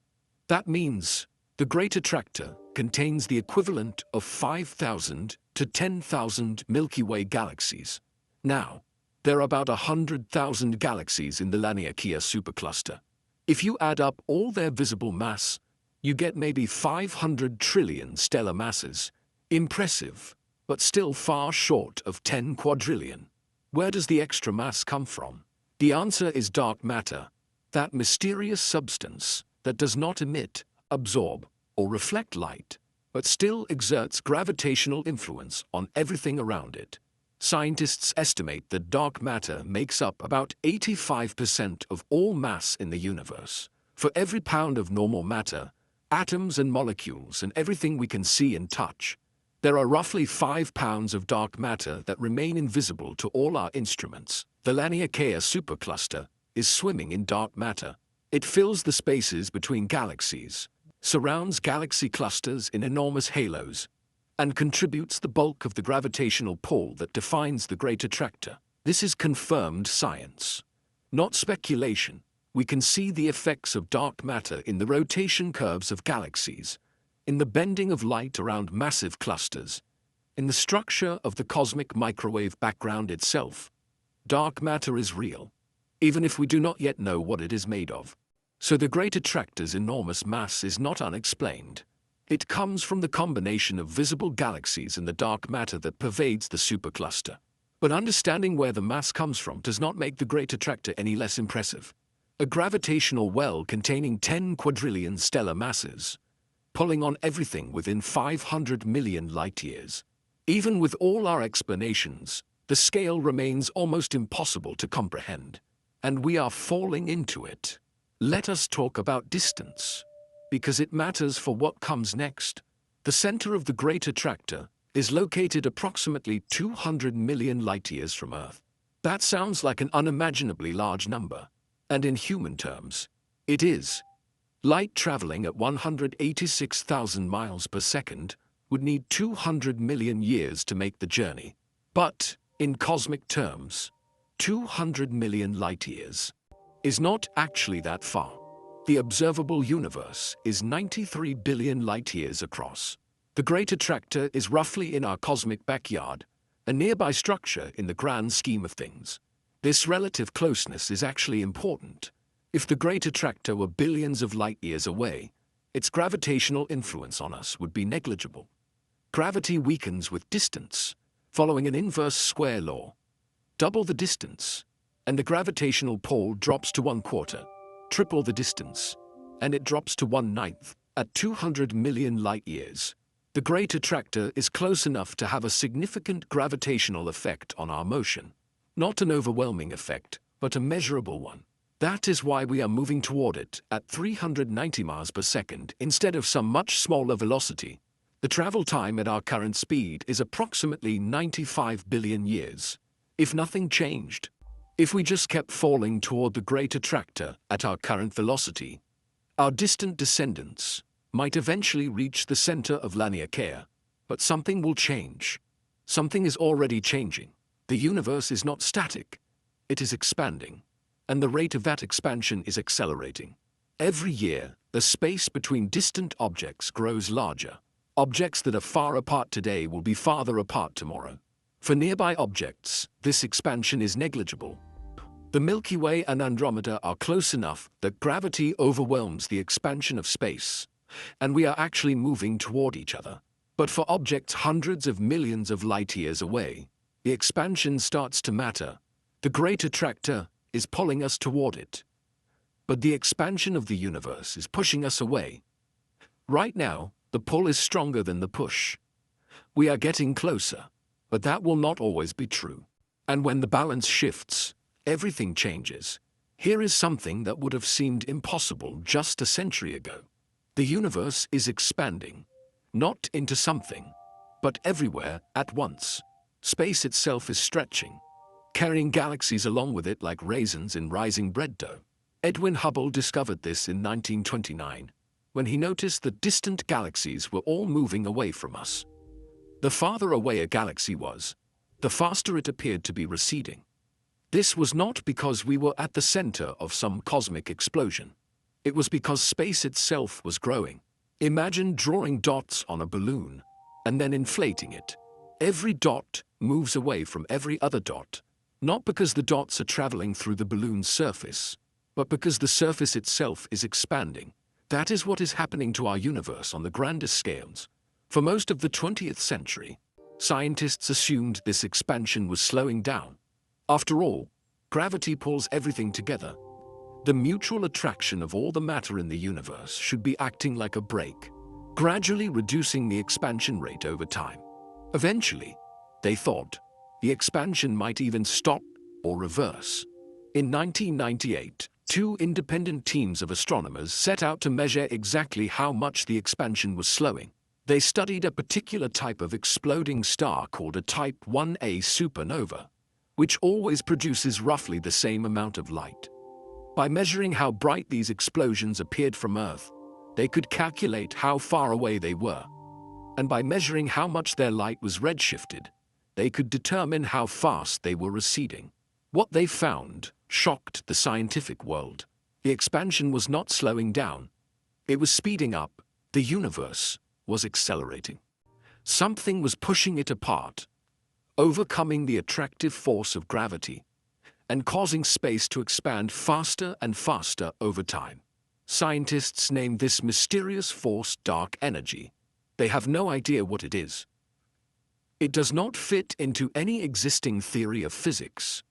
That means the Great Attractor contains the equivalent of 5,000 to 10,000 Milky Way galaxies. Now, there are about 100,000 galaxies in the Laniakea supercluster. If you add up all their visible mass, you get maybe 500 trillion stellar masses. Impressive, but still far short of 10 quadrillion. Where does the extra mass come from? The answer is dark matter, that mysterious substance that does not emit, absorb, or reflect light, but still exerts gravitational influence on everything around it. Scientists estimate that dark matter makes up about 85% of all mass in the universe. For every pound of normal matter, atoms and molecules and everything we can see and touch, there are roughly 5 pounds of dark matter that remain invisible to all our instruments. The Laniakea supercluster is swimming in dark matter. It fills the spaces between galaxies, surrounds galaxy clusters in enormous halos, and contributes the bulk of the gravitational pull that defines the Great Attractor. This is confirmed science, not speculation. We can see the effects of dark matter in the rotation curves of galaxies, in the bending of light around massive clusters, in the structure of the cosmic microwave background itself. Dark matter is real, even if we do not yet know what it is made of. So the Great Attractor's enormous mass is not unexplained. It comes from the combination of visible galaxies and the dark matter that pervades the supercluster. But understanding where the mass comes from does not make the Great Attractor any less impressive. A gravitational well containing 10 quadrillion stellar masses, pulling on everything within 500 million light-years. Even with all our explanations, the scale remains almost impossible to comprehend, and we are falling into it. Let us talk about distance, because it matters for what comes next. The center of the Great Attractor is located approximately 200 million light-years from Earth. That sounds like an unimaginably large number, and in human terms, it is. Light traveling at 186,000 miles per second would need 200 million years to make the journey. But, in cosmic terms, 200 million light-years is not actually that far. The observable universe is 93 billion light-years across. The Great Attractor is roughly in our cosmic backyard, a nearby structure in the grand scheme of things. This relative closeness is actually important. If the Great Attractor were billions of light-years away, its gravitational influence on us would be negligible. Gravity weakens with distance, following an inverse square law. Double the distance, and the gravitational pull drops to 1/4. Triple the distance, and it drops to 1/9. At 200 million light-years, the Great Attractor is close enough to have a significant gravitational effect on our motion. Not an overwhelming effect, but a measurable one. That is why we are moving toward it at 390 miles per second instead of some much smaller velocity. The travel time at our current speed is approximately 95 billion years. If nothing changed, if we just kept falling toward the Great Attractor at our current velocity, Our distant descendants might eventually reach the center of Laniakea, but something will change. Something is already changing. The universe is not static. It is expanding, and the rate of that expansion is accelerating. Every year, the space between distant objects grows larger. Objects that are far apart today will be farther apart tomorrow. For nearby objects, this expansion is negligible. The Milky Way and Andromeda are close enough that gravity overwhelms the expansion of space, and we are actually moving toward each other. But for objects hundreds of millions of light-years away, the expansion starts to matter. The great attractor is pulling us toward it. But the expansion of the universe is pushing us away. Right now, the pull is stronger than the push. We are getting closer, but that will not always be true. And when the balance shifts, everything changes. Here is something that would have seemed impossible just a century ago. The universe is expanding, not into something, but everywhere at once. Space itself is stretching, carrying galaxies along with it like raisins in rising bread dough. Edwin Hubble discovered this in 1929, when he noticed that distant galaxies were all moving away from us. The farther away a galaxy was, the faster it appeared to be receding. This was not because we were at the center of some cosmic explosion. It was because space itself was growing. Imagine drawing dots on a balloon and then inflating it. Every dot moves away from every other dot, not because the dots are traveling through the balloon's surface, but because the surface itself is expanding. That is what is happening to our universe on the grandest scales. For most of the 20th century, scientists assumed this expansion was slowing down. After all, gravity pulls everything together. The mutual attraction of all the matter in the universe should be acting like a brake, gradually reducing the expansion rate over time. Eventually, they thought, the expansion might even stop or reverse. In 1998, two independent teams of astronomers set out to measure exactly how much the expansion was slowing. They studied a particular type of exploding star called a Type 1a supernova, which always produces roughly the same amount of light. By measuring how bright these explosions appeared from Earth, they could calculate how far away they were. And by measuring how much their light was redshifted, they could determine how fast they were receding. What they found shocked the scientific world. The expansion was not slowing down. It was speeding up. The universe was accelerating. Something was pushing it apart, overcoming the attractive force of gravity, and causing space to expand faster and faster over time. Scientists name this mysterious force dark energy. They have no idea what it is. It does not fit into any existing theory of physics.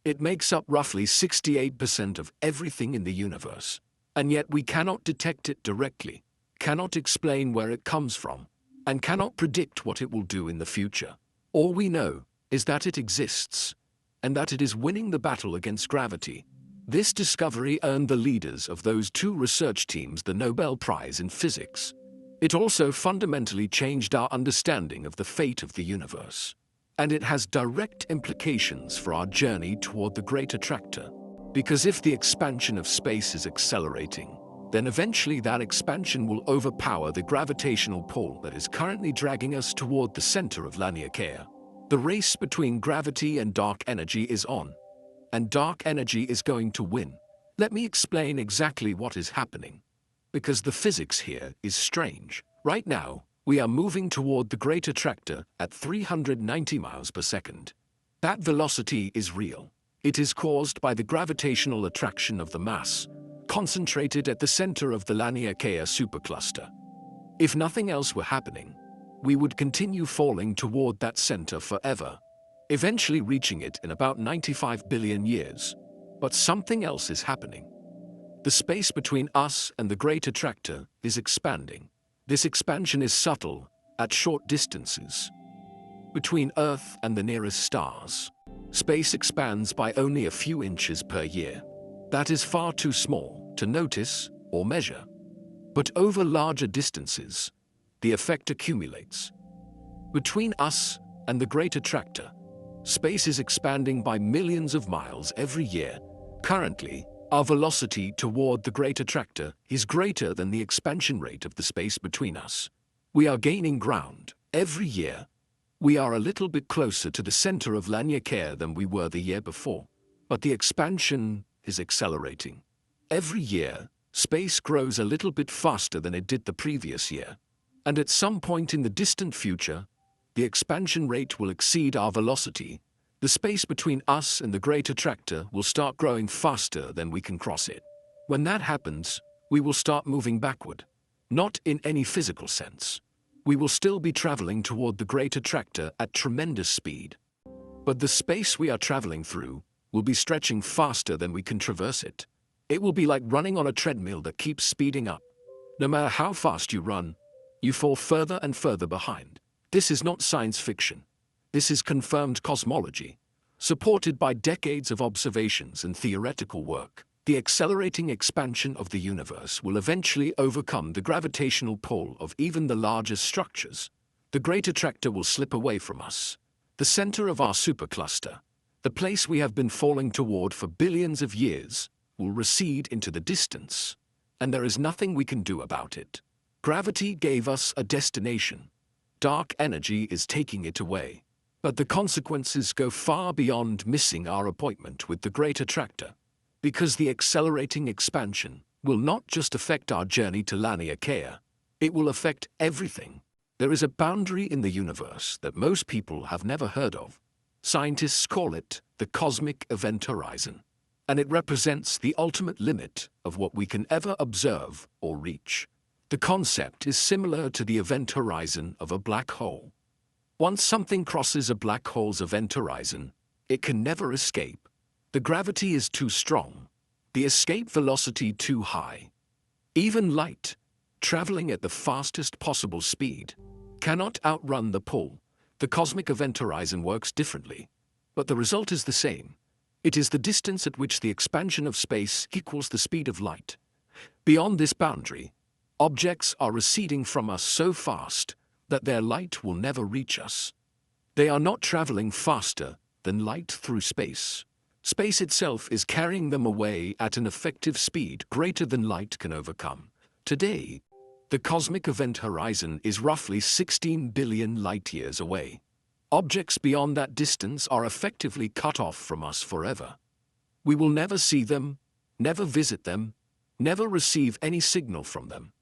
It makes up roughly 68% of everything in the universe, and yet we cannot detect it directly, cannot explain where it comes from, and cannot predict what it will do in the future. All we know is that it exists, and that it is winning the battle against gravity. This discovery earned the leaders of those two research teams the Nobel Prize in Physics. It also fundamentally changed our understanding of the fate of the universe. And it has direct implications for our journey toward the great attractor. Because if the expansion of space is accelerating, then eventually that expansion will overpower the gravitational pull that is currently dragging us toward the center of Laniakea. The race between gravity and dark energy is on, and dark energy is going to win. Let me explain exactly what is happening, because the physics here is strange. Right now, we are moving toward the great attractor at 390 miles per second. That velocity is real. It is caused by the gravitational attraction of the mass, concentrated at the center of the Laniakea supercluster. If nothing else were happening, we would continue falling toward that center forever, eventually reaching it in about 95 billion years. But something else is happening. The space between us and the great attractor is expanding. This expansion is subtle, at short distances. Between Earth and the nearest stars, space expands by only a few inches per year. That is far too small to notice or measure. But over larger distances, the effect accumulates. Between us and the great attractor, space is expanding by millions of miles every year. Currently, Our velocity toward the great attractor is greater than the expansion rate of the space between us. We are gaining ground. Every year, we are a little bit closer to the center of Laniakea than we were the year before. But the expansion is accelerating. Every year, space grows a little bit faster than it did the previous year. And at some point in the distant future, the expansion rate will exceed our velocity. The space between us and the great attractor will start growing faster than we can cross it. When that happens, we will start moving backward. Not in any physical sense. We will still be traveling toward the great attractor at tremendous speed. But the space we are traveling through will be stretching faster than we can traverse it. It will be like running on a treadmill that keeps speeding up. No matter how fast you run, you fall further and further behind. This is not science fiction. This is confirmed cosmology, supported by decades of observations and theoretical work. The accelerating expansion of the universe will eventually overcome the gravitational pull of even the largest structures. The great attractor will slip away from us. The center of our supercluster, the place we have been falling toward for billions of years, will recede into the distance, and there is nothing we can do about it. Gravity gave us a destination. Dark energy is taking it away. But the consequences go far beyond missing our appointment with the great attractor, because the accelerating expansion will not just affect our journey to Laniakea, it will affect everything. There is a boundary in the universe that most people have never heard of. Scientists call it the cosmic event horizon, and it represents the ultimate limit of what we can ever observe or reach. The concept is similar to the event horizon of a black hole. Once something crosses a black hole's event horizon, it can never escape. The gravity is too strong, the escape velocity too high. Even light, traveling at the fastest possible speed, cannot outrun the pull. The cosmic event horizon works differently, but the result is the same. It is the distance at which the expansion of space equals the speed of light. Beyond this boundary, objects are receding from us so fast that their light will never reach us. They are not traveling faster than light through space. Space itself is carrying them away at an effective speed greater than light can overcome. Today, the cosmic event horizon is roughly 16 billion light-years away. Objects beyond that distance are effectively cut off from us forever. We will never see them, never visit them, never receive any signal from them.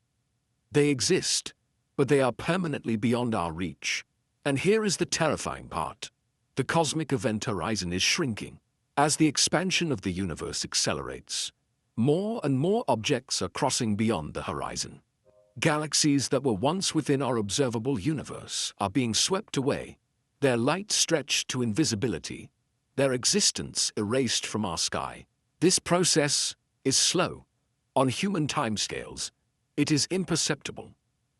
They exist, but they are permanently beyond our reach. And here is the terrifying part. The cosmic event horizon is shrinking. As the expansion of the universe accelerates, more and more objects are crossing beyond the horizon. Galaxies that were once within our observable universe are being swept away, their light stretched to invisibility, their existence erased from our sky. This process is slow. On human timescales, it is imperceptible.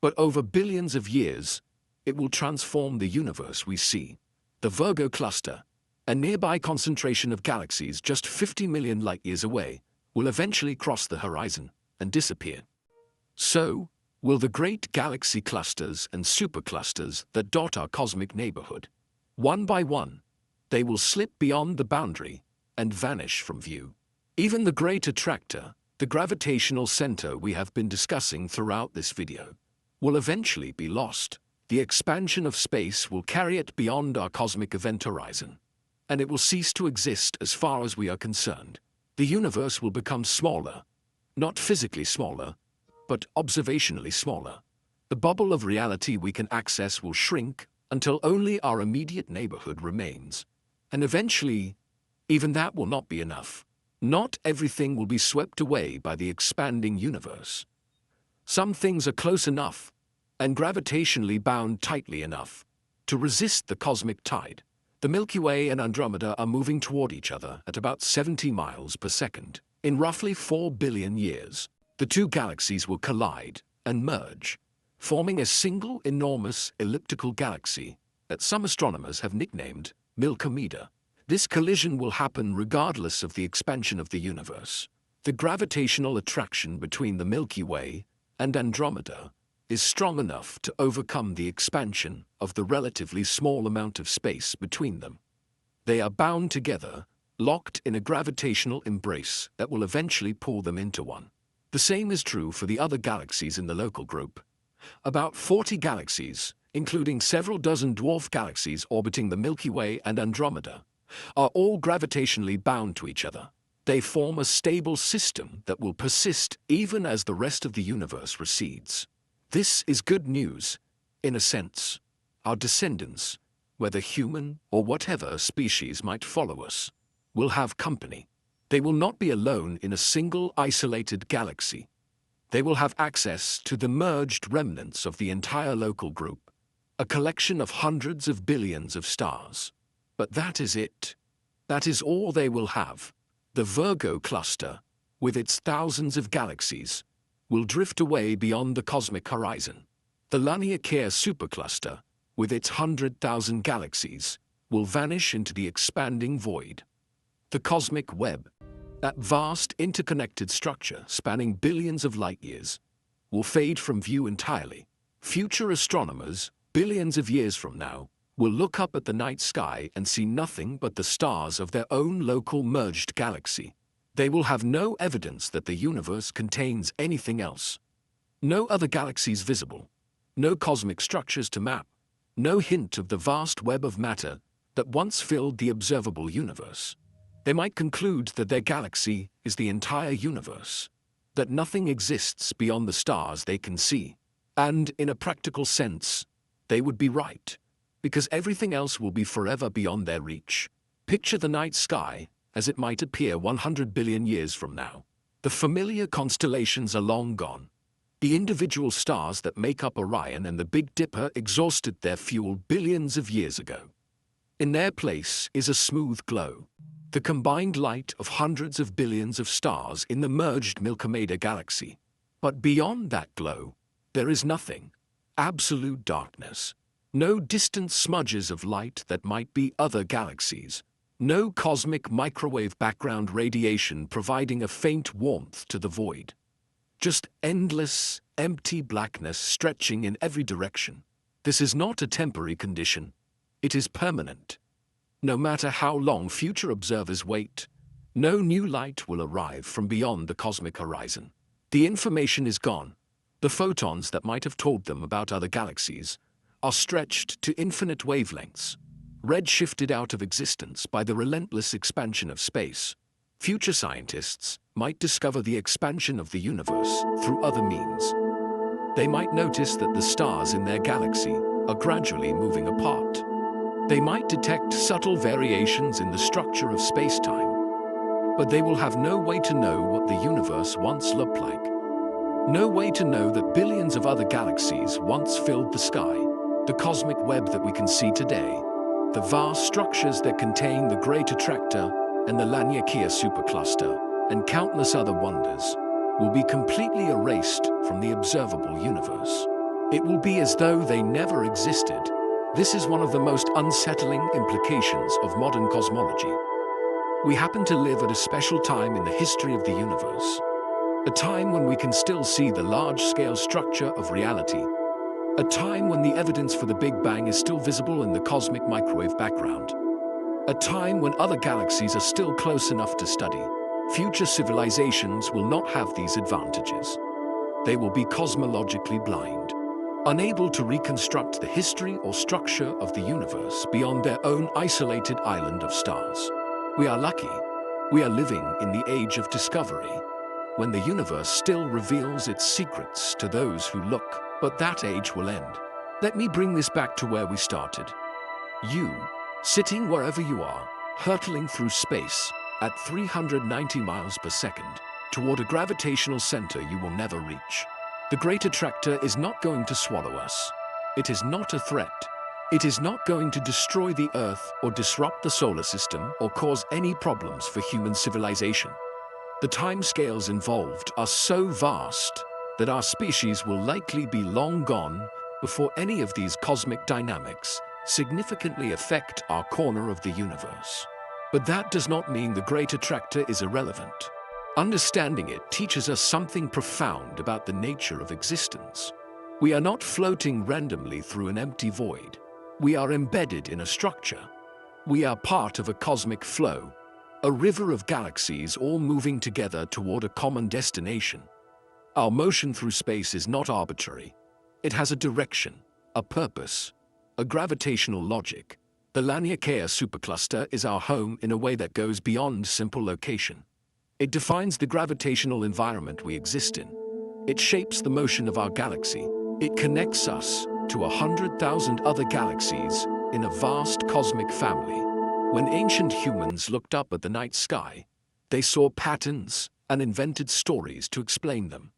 But over billions of years, it will transform the universe we see. The Virgo cluster, a nearby concentration of galaxies just 50 million light-years away, will eventually cross the horizon and disappear. So will the great galaxy clusters and superclusters that dot our cosmic neighborhood. One by one, they will slip beyond the boundary and vanish from view. Even the great attractor, the gravitational center we have been discussing throughout this video, will eventually be lost. The expansion of space will carry it beyond our cosmic event horizon, and it will cease to exist as far as we are concerned. The universe will become smaller, not physically smaller, but observationally smaller. The bubble of reality we can access will shrink until only our immediate neighborhood remains. And eventually, even that will not be enough. Not everything will be swept away by the expanding universe. Some things are close enough and gravitationally bound tightly enough to resist the cosmic tide. The Milky Way and Andromeda are moving toward each other at about 70 miles per second. In roughly 4 billion years, the two galaxies will collide and merge, forming a single enormous elliptical galaxy that some astronomers have nicknamed Milky Way. This collision will happen regardless of the expansion of the universe. The gravitational attraction between the Milky Way and Andromeda is strong enough to overcome the expansion of the relatively small amount of space between them. They are bound together locked in a gravitational embrace that will eventually pull them into one. The same is true for the other galaxies in the local group. About 40 galaxies, including several dozen dwarf galaxies orbiting the Milky Way and Andromeda, are all gravitationally bound to each other. They form a stable system that will persist even as the rest of the universe recedes. This is good news, in a sense. Our descendants, whether human or whatever species might follow us, will have company. They will not be alone in a single isolated galaxy. They will have access to the merged remnants of the entire local group, a collection of hundreds of billions of stars. But that is it. That is all they will have. The Virgo cluster, with its thousands of galaxies, will drift away beyond the cosmic horizon. The Laniakea supercluster, with its 100,000 galaxies, will vanish into the expanding void. The cosmic web, that vast interconnected structure spanning billions of light-years, will fade from view entirely. Future astronomers, billions of years from now, will look up at the night sky and see nothing but the stars of their own local merged galaxy. They will have no evidence that the universe contains anything else. No other galaxies visible, no cosmic structures to map, no hint of the vast web of matter that once filled the observable universe. They might conclude that their galaxy is the entire universe, that nothing exists beyond the stars they can see. And, in a practical sense, they would be right, because everything else will be forever beyond their reach. Picture the night sky as it might appear 100 billion years from now. The familiar constellations are long gone. The individual stars that make up Orion and the Big Dipper exhausted their fuel billions of years ago. In their place is a smooth glow, the combined light of hundreds of billions of stars in the merged Milky Way galaxy. But beyond that glow, there is nothing. Absolute darkness. No distant smudges of light that might be other galaxies. No cosmic microwave background radiation providing a faint warmth to the void. Just endless, empty blackness stretching in every direction. This is not a temporary condition. It is permanent. No matter how long future observers wait, no new light will arrive from beyond the cosmic horizon. The information is gone. The photons that might have told them about other galaxies are stretched to infinite wavelengths, redshifted out of existence by the relentless expansion of space. Future scientists might discover the expansion of the universe through other means. They might notice that the stars in their galaxy are gradually moving apart. They might detect subtle variations in the structure of spacetime, but they will have no way to know what the universe once looked like. No way to know that billions of other galaxies once filled the sky, the cosmic web that we can see today, the vast structures that contain the Great Attractor and the Laniakea supercluster, and countless other wonders, will be completely erased from the observable universe. It will be as though they never existed. This is one of the most unsettling implications of modern cosmology. We happen to live at a special time in the history of the universe. A time when we can still see the large-scale structure of reality. A time when the evidence for the Big Bang is still visible in the cosmic microwave background. A time when other galaxies are still close enough to study. Future civilizations will not have these advantages. They will be cosmologically blind, unable to reconstruct the history or structure of the universe beyond their own isolated island of stars. We are lucky. We are living in the age of discovery, when the universe still reveals its secrets to those who look. But that age will end. Let me bring this back to where we started. You, sitting wherever you are, hurtling through space at 390 miles per second toward a gravitational center you will never reach. The Great Attractor is not going to swallow us. It is not a threat. It is not going to destroy the Earth or disrupt the solar system or cause any problems for human civilization. The timescales involved are so vast that our species will likely be long gone before any of these cosmic dynamics significantly affect our corner of the universe. But that does not mean the Great Attractor is irrelevant. Understanding it teaches us something profound about the nature of existence. We are not floating randomly through an empty void. We are embedded in a structure. We are part of a cosmic flow, a river of galaxies all moving together toward a common destination. Our motion through space is not arbitrary. It has a direction, a purpose, a gravitational logic. The Laniakea supercluster is our home in a way that goes beyond simple location. It defines the gravitational environment we exist in. It shapes the motion of our galaxy. It connects us to 100,000 other galaxies in a vast cosmic family. When ancient humans looked up at the night sky, they saw patterns and invented stories to explain them.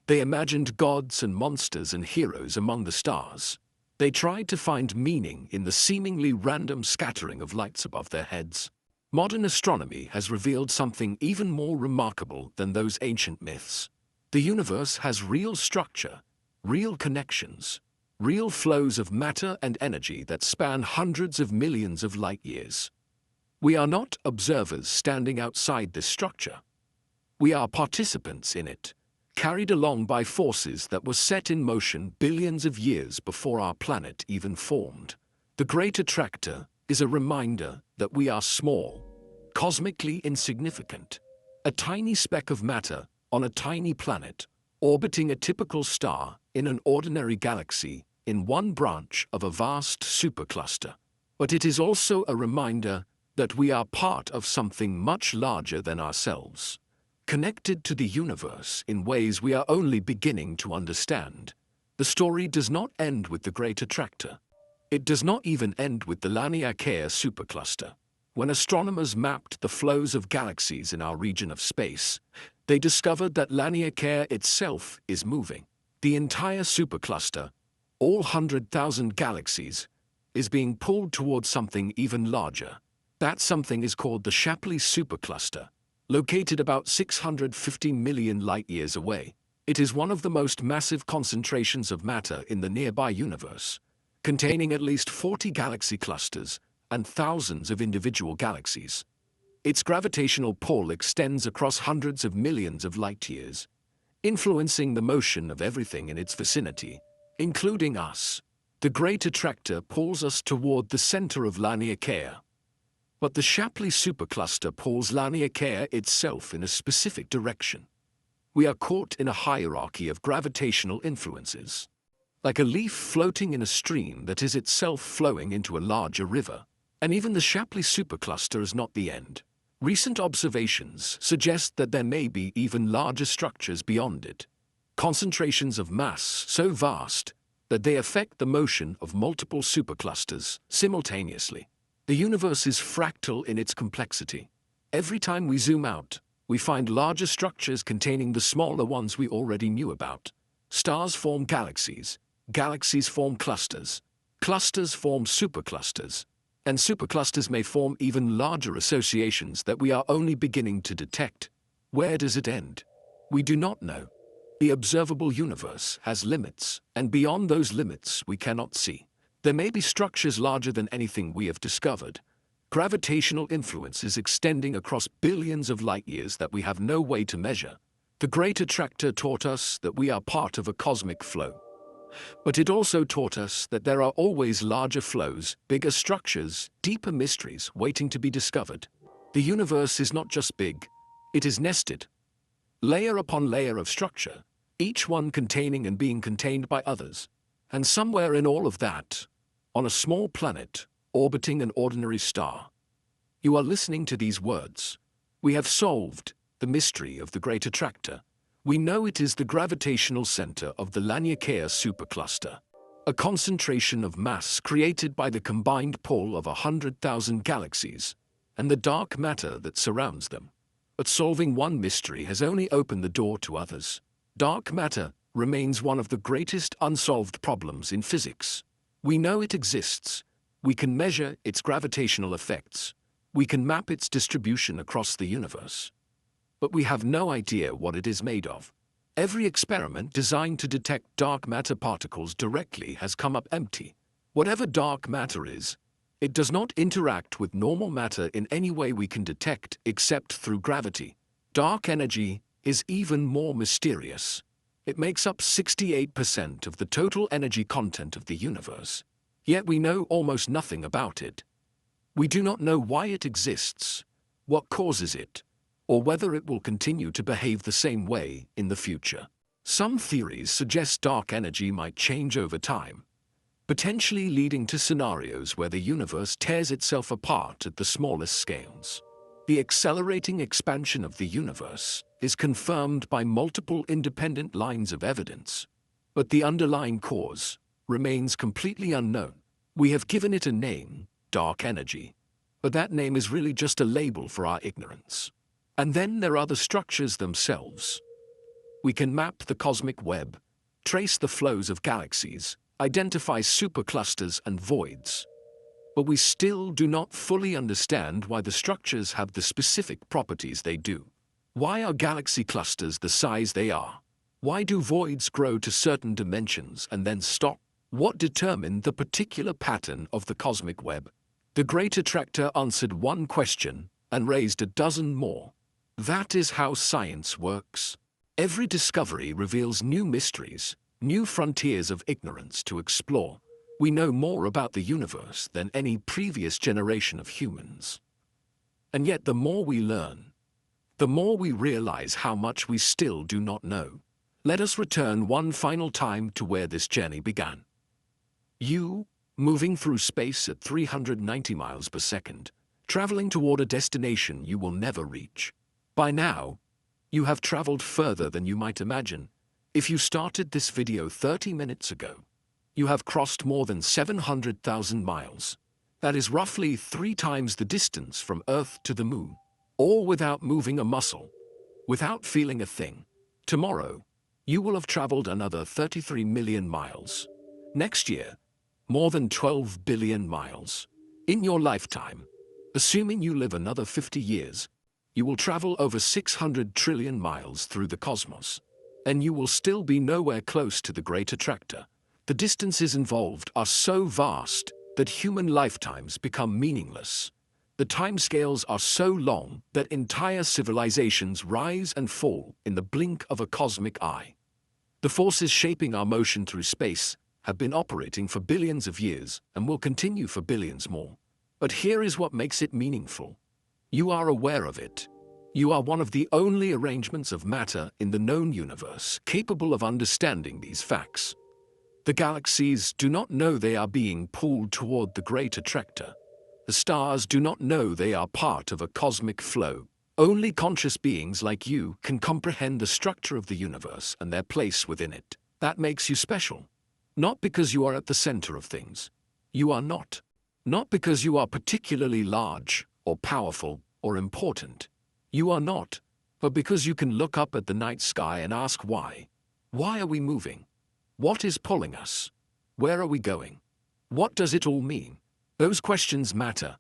They imagined gods and monsters and heroes among the stars. They tried to find meaning in the seemingly random scattering of lights above their heads. Modern astronomy has revealed something even more remarkable than those ancient myths. The universe has real structure, real connections, real flows of matter and energy that span hundreds of millions of light years. We are not observers standing outside this structure. We are participants in it, carried along by forces that were set in motion billions of years before our planet even formed. The Great Attractor is a reminder that we are small, cosmically insignificant, a tiny speck of matter on a tiny planet, orbiting a typical star in an ordinary galaxy in one branch of a vast supercluster. But it is also a reminder that we are part of something much larger than ourselves, connected to the universe in ways we are only beginning to understand. The story does not end with the Great Attractor. It does not even end with the Laniakea supercluster. When astronomers mapped the flows of galaxies in our region of space, they discovered that Laniakea itself is moving. The entire supercluster, all 100,000 galaxies, is being pulled towards something even larger. That something is called the Shapley supercluster, located about 650 million light-years away. It is one of the most massive concentrations of matter in the nearby universe, containing at least 40 galaxy clusters and thousands of individual galaxies. Its gravitational pull extends across hundreds of millions of light-years, influencing the motion of everything in its vicinity, including us. The Great Attractor pulls us toward the center of Laniakea. But the Shapley supercluster pulls Laniakea itself in a specific direction. We are caught in a hierarchy of gravitational influences, like a leaf floating in a stream that is itself flowing into a larger river. And even the Shapley supercluster is not the end. Recent observations suggest that there may be even larger structures beyond it, concentrations of mass so vast that they affect the motion of multiple superclusters simultaneously. The universe is fractal in its complexity. Every time we zoom out, we find larger structures containing the smaller ones we already knew about. Stars form galaxies, galaxies form clusters, clusters form superclusters, and superclusters may form even larger associations that we are only beginning to detect. Where does it end? We do not know. The observable universe has limits, and beyond those limits we cannot see. There may be structures larger than anything we have discovered, gravitational influences extending across billions of light-years that we have no way to measure. The Great Attractor taught us that we are part of a cosmic flow. But it also taught us that there are always larger flows, bigger structures, deeper mysteries waiting to be discovered. The universe is not just big, it is nested. Layer upon layer of structure, each one containing and being contained by others. And somewhere in all of that, on a small planet, orbiting an ordinary star, you are listening to these words. We have solved the mystery of the Great Attractor. We know it is the gravitational center of the Laniakea supercluster, a concentration of mass created by the combined pull of 100,000 galaxies and the dark matter that surrounds them. But solving one mystery has only opened the door to others. Dark matter remains one of the greatest unsolved problems in physics. We know it exists. We can measure its gravitational effects. We can map its distribution across the universe. But we have no idea what it is made of. Every experiment designed to detect dark matter particles directly has come up empty. Whatever dark matter is, it does not interact with normal matter in any way we can detect except through gravity. Dark energy is even more mysterious. It makes up 68% of the total energy content of the universe. Yet we know almost nothing about it. We do not know why it exists, what causes it, or whether it will continue to behave the same way in the future. Some theories suggest dark energy might change over time, potentially leading to scenarios where the universe tears itself apart at the smallest scales. The accelerating expansion of the universe is confirmed by multiple independent lines of evidence, but the underlying cause remains completely unknown. We have given it a name, dark energy, but that name is really just a label for our ignorance. And then there are the structures themselves. We can map the cosmic web, trace the flows of galaxies, identify superclusters and voids, but we still do not fully understand why the structures have the specific properties they do. Why are galaxy clusters the size they are? Why do voids grow to certain dimensions and then stop? What determined the particular pattern of the cosmic web? The Great Attractor answered one question and raised a dozen more. That is how science works. Every discovery reveals new mysteries, new frontiers of ignorance to explore. We know more about the universe than any previous generation of humans. And yet the more we learn, the more we realize how much we still do not know. Let us return one final time to where this journey began. You, moving through space at 390 miles per second, traveling toward a destination you will never reach. By now, you have traveled further than you might imagine. If you started this video 30 minutes ago, you have crossed more than 700,000 miles. That is roughly 3 times the distance from Earth to the Moon, all without moving a muscle, without feeling a thing. Tomorrow, you will have traveled another 33 million miles. Next year, more than 12 billion miles. In your lifetime, assuming you live another 50 years, you will travel over 600 trillion miles through the cosmos, and you will still be nowhere close to the Great Attractor. The distances involved are so vast that human lifetimes become meaningless. The timescales are so long that entire civilizations rise and fall in the blink of a cosmic eye. The forces shaping our motion through space have been operating for billions of years and will continue for billions more. But here is what makes it meaningful. You are aware of it. You are one of the only arrangements of matter in the known universe capable of understanding these facts. The galaxies do not know they are being pulled toward the Great Attractor. The stars do not know they are part of a cosmic flow. Only conscious beings like you can comprehend the structure of the universe and their place within it. That makes you special. Not because you are at the center of things. You are not. Not because you are particularly large, or powerful, or important. You are not, but because you can look up at the night sky and ask why. Why are we moving? What is pulling us? Where are we going? What does it all mean? Those questions matter.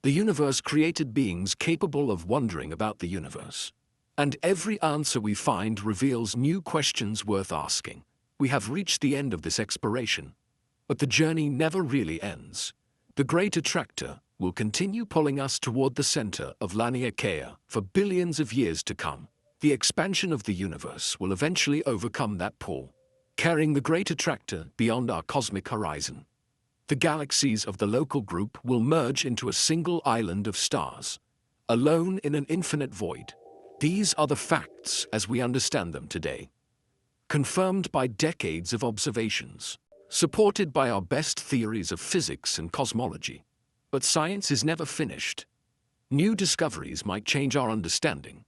The universe created beings capable of wondering about the universe. And every answer we find reveals new questions worth asking. We have reached the end of this exploration, but the journey never really ends. The Great Attractor will continue pulling us toward the center of Laniakea for billions of years to come. The expansion of the universe will eventually overcome that pull, carrying the Great Attractor beyond our cosmic horizon. The galaxies of the local group will merge into a single island of stars, alone in an infinite void. These are the facts as we understand them today, confirmed by decades of observations, supported by our best theories of physics and cosmology. But science is never finished. New discoveries might change our understanding.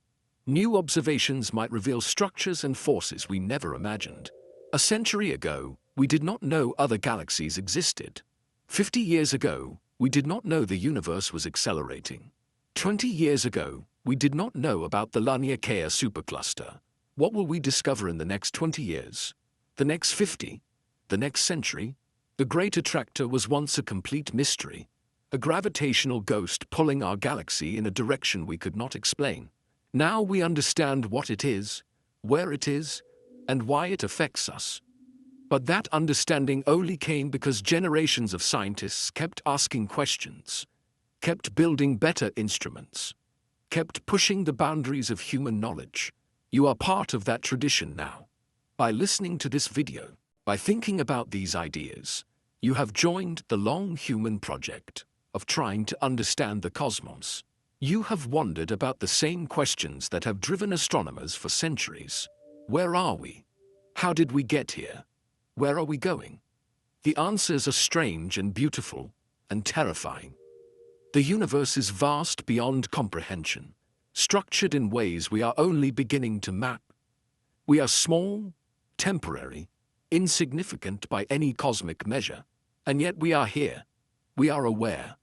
New observations might reveal structures and forces we never imagined. A century ago, we did not know other galaxies existed. 50 years ago, we did not know the universe was accelerating. 20 years ago, we did not know about the Laniakea supercluster. What will we discover in the next 20 years? The next 50? The next century? The Great Attractor was once a complete mystery, a gravitational ghost pulling our galaxy in a direction we could not explain. Now we understand what it is, where it is, and why it affects us. But that understanding only came because generations of scientists kept asking questions, kept building better instruments, kept pushing the boundaries of human knowledge. You are part of that tradition now. By listening to this video, by thinking about these ideas, you have joined the long human project of trying to understand the cosmos. You have wondered about the same questions that have driven astronomers for centuries. Where are we? How did we get here? Where are we going? The answers are strange and beautiful and terrifying. The universe is vast beyond comprehension, structured in ways we are only beginning to map. We are small, temporary, insignificant by any cosmic measure, and yet we are here. We are aware.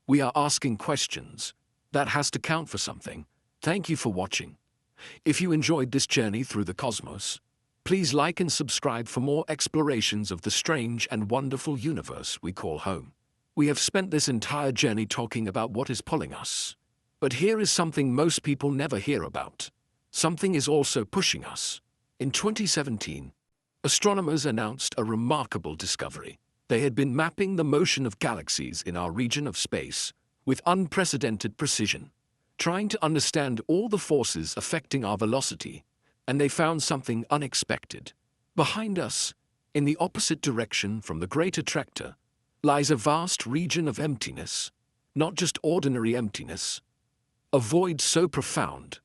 We are asking questions. That has to count for something. Thank you for watching. If you enjoyed this journey through the cosmos, please like and subscribe for more explorations of the strange and wonderful universe we call home. We have spent this entire journey talking about what is pulling us. But here is something most people never hear about. Something is also pushing us. In 2017, astronomers announced a remarkable discovery. They had been mapping the motion of galaxies in our region of space with unprecedented precision, trying to understand all the forces affecting our velocity, and they found something unexpected. Behind us, in the opposite direction from the great attractor, lies a vast region of emptiness, not just ordinary emptiness, a void so profound,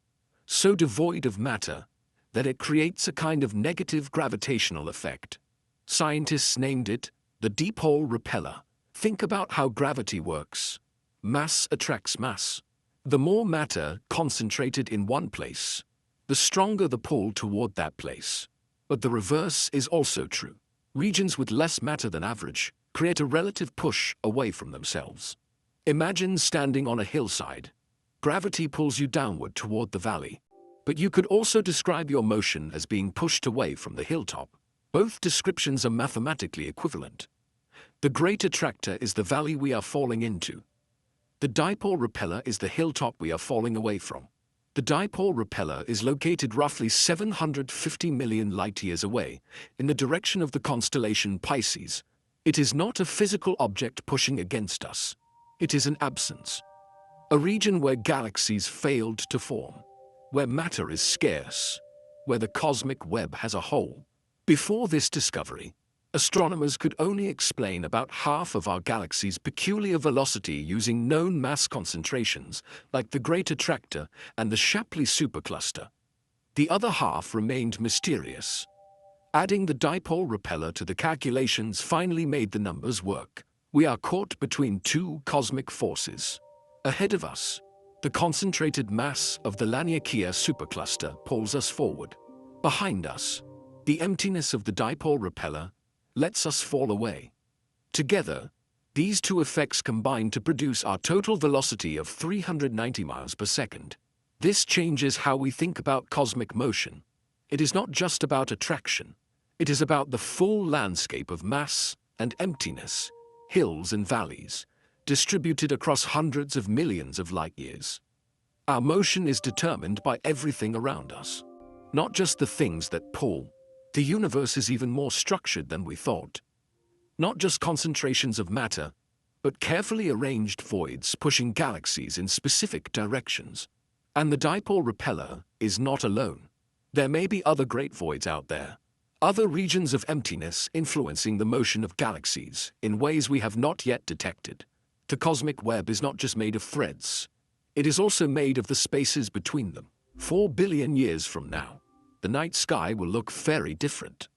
so devoid of matter, that it creates a kind of negative gravitational effect. Scientists named it the dipole repeller. Think about how gravity works. Mass attracts mass. The more matter concentrated in one place, the stronger the pull toward that place. But the reverse is also true. Regions with less matter than average create a relative push away from themselves. Imagine standing on a hillside. Gravity pulls you downward toward the valley. But you could also describe your motion as being pushed away from the hilltop. Both descriptions are mathematically equivalent. The great attractor is the valley we are falling into. The dipole repeller is the hilltop we are falling away from. The dipole repeller is located roughly 750 million light-years away, in the direction of the constellation Pisces. It is not a physical object pushing against us. It is an absence. A region where galaxies failed to form, where matter is scarce, where the cosmic web has a hole. Before this discovery, astronomers could only explain about half of our galaxy's peculiar velocity using known mass concentrations, like the Great Attractor and the Shapley supercluster. The other half remained mysterious. Adding the dipole repeller to the calculations finally made the numbers work. We are caught between two cosmic forces. Ahead of us, the concentrated mass of the Laniakea supercluster pulls us forward. Behind us, the emptiness of the dipole repeller lets us fall away. Together, these two effects combine to produce our total velocity of 390 miles per second. This changes how we think about cosmic motion. It is not just about attraction. It is about the full landscape of mass and emptiness, hills and valleys, distributed across hundreds of millions of light-years. Our motion is determined by everything around us, not just the things that pull. The universe is even more structured than we thought. Not just concentrations of matter, but carefully arranged voids pushing galaxies in specific directions. And the dipole repeller is not alone. There may be other great voids out there, other regions of emptiness influencing the motion of galaxies in ways we have not yet detected. The cosmic web is not just made of threads. It is also made of the spaces between them. 4 billion years from now, the night sky will look very different.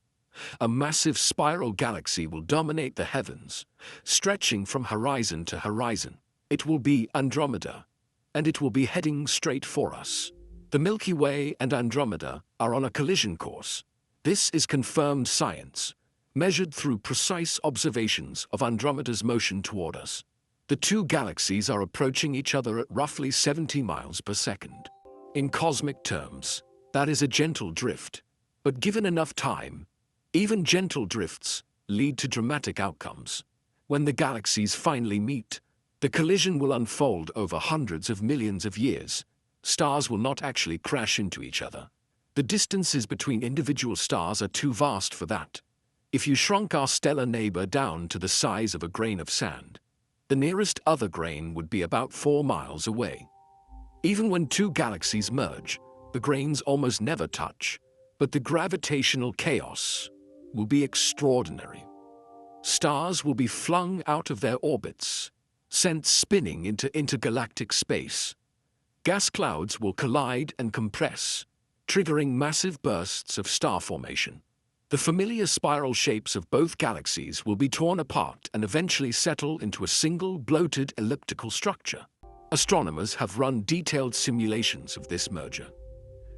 A massive spiral galaxy will dominate the heavens, stretching from horizon to horizon. It will be Andromeda, and it will be heading straight for us. The Milky Way and Andromeda are on a collision course. This is confirmed science, measured through precise observations of Andromeda's motion toward us. The two galaxies are approaching each other at roughly 70 miles per second. In cosmic terms, that is a gentle drift. But given enough time, even gentle drifts lead to dramatic outcomes. When the galaxies finally meet, the collision will unfold over hundreds of millions of years. Stars will not actually crash into each other. The distances between individual stars are too vast for that. If you shrunk our stellar neighbor down to the size of a grain of sand, the nearest other grain would be about 4 miles away. Even when two galaxies merge, the grains almost never touch, but the gravitational chaos will be extraordinary. Stars will be flung out of their orbits, sent spinning into intergalactic space. Gas clouds will collide and compress, triggering massive bursts of star formation. The familiar spiral shapes of both galaxies will be torn apart and eventually settle into a single bloated elliptical structure. Astronomers have run detailed simulations of this merger.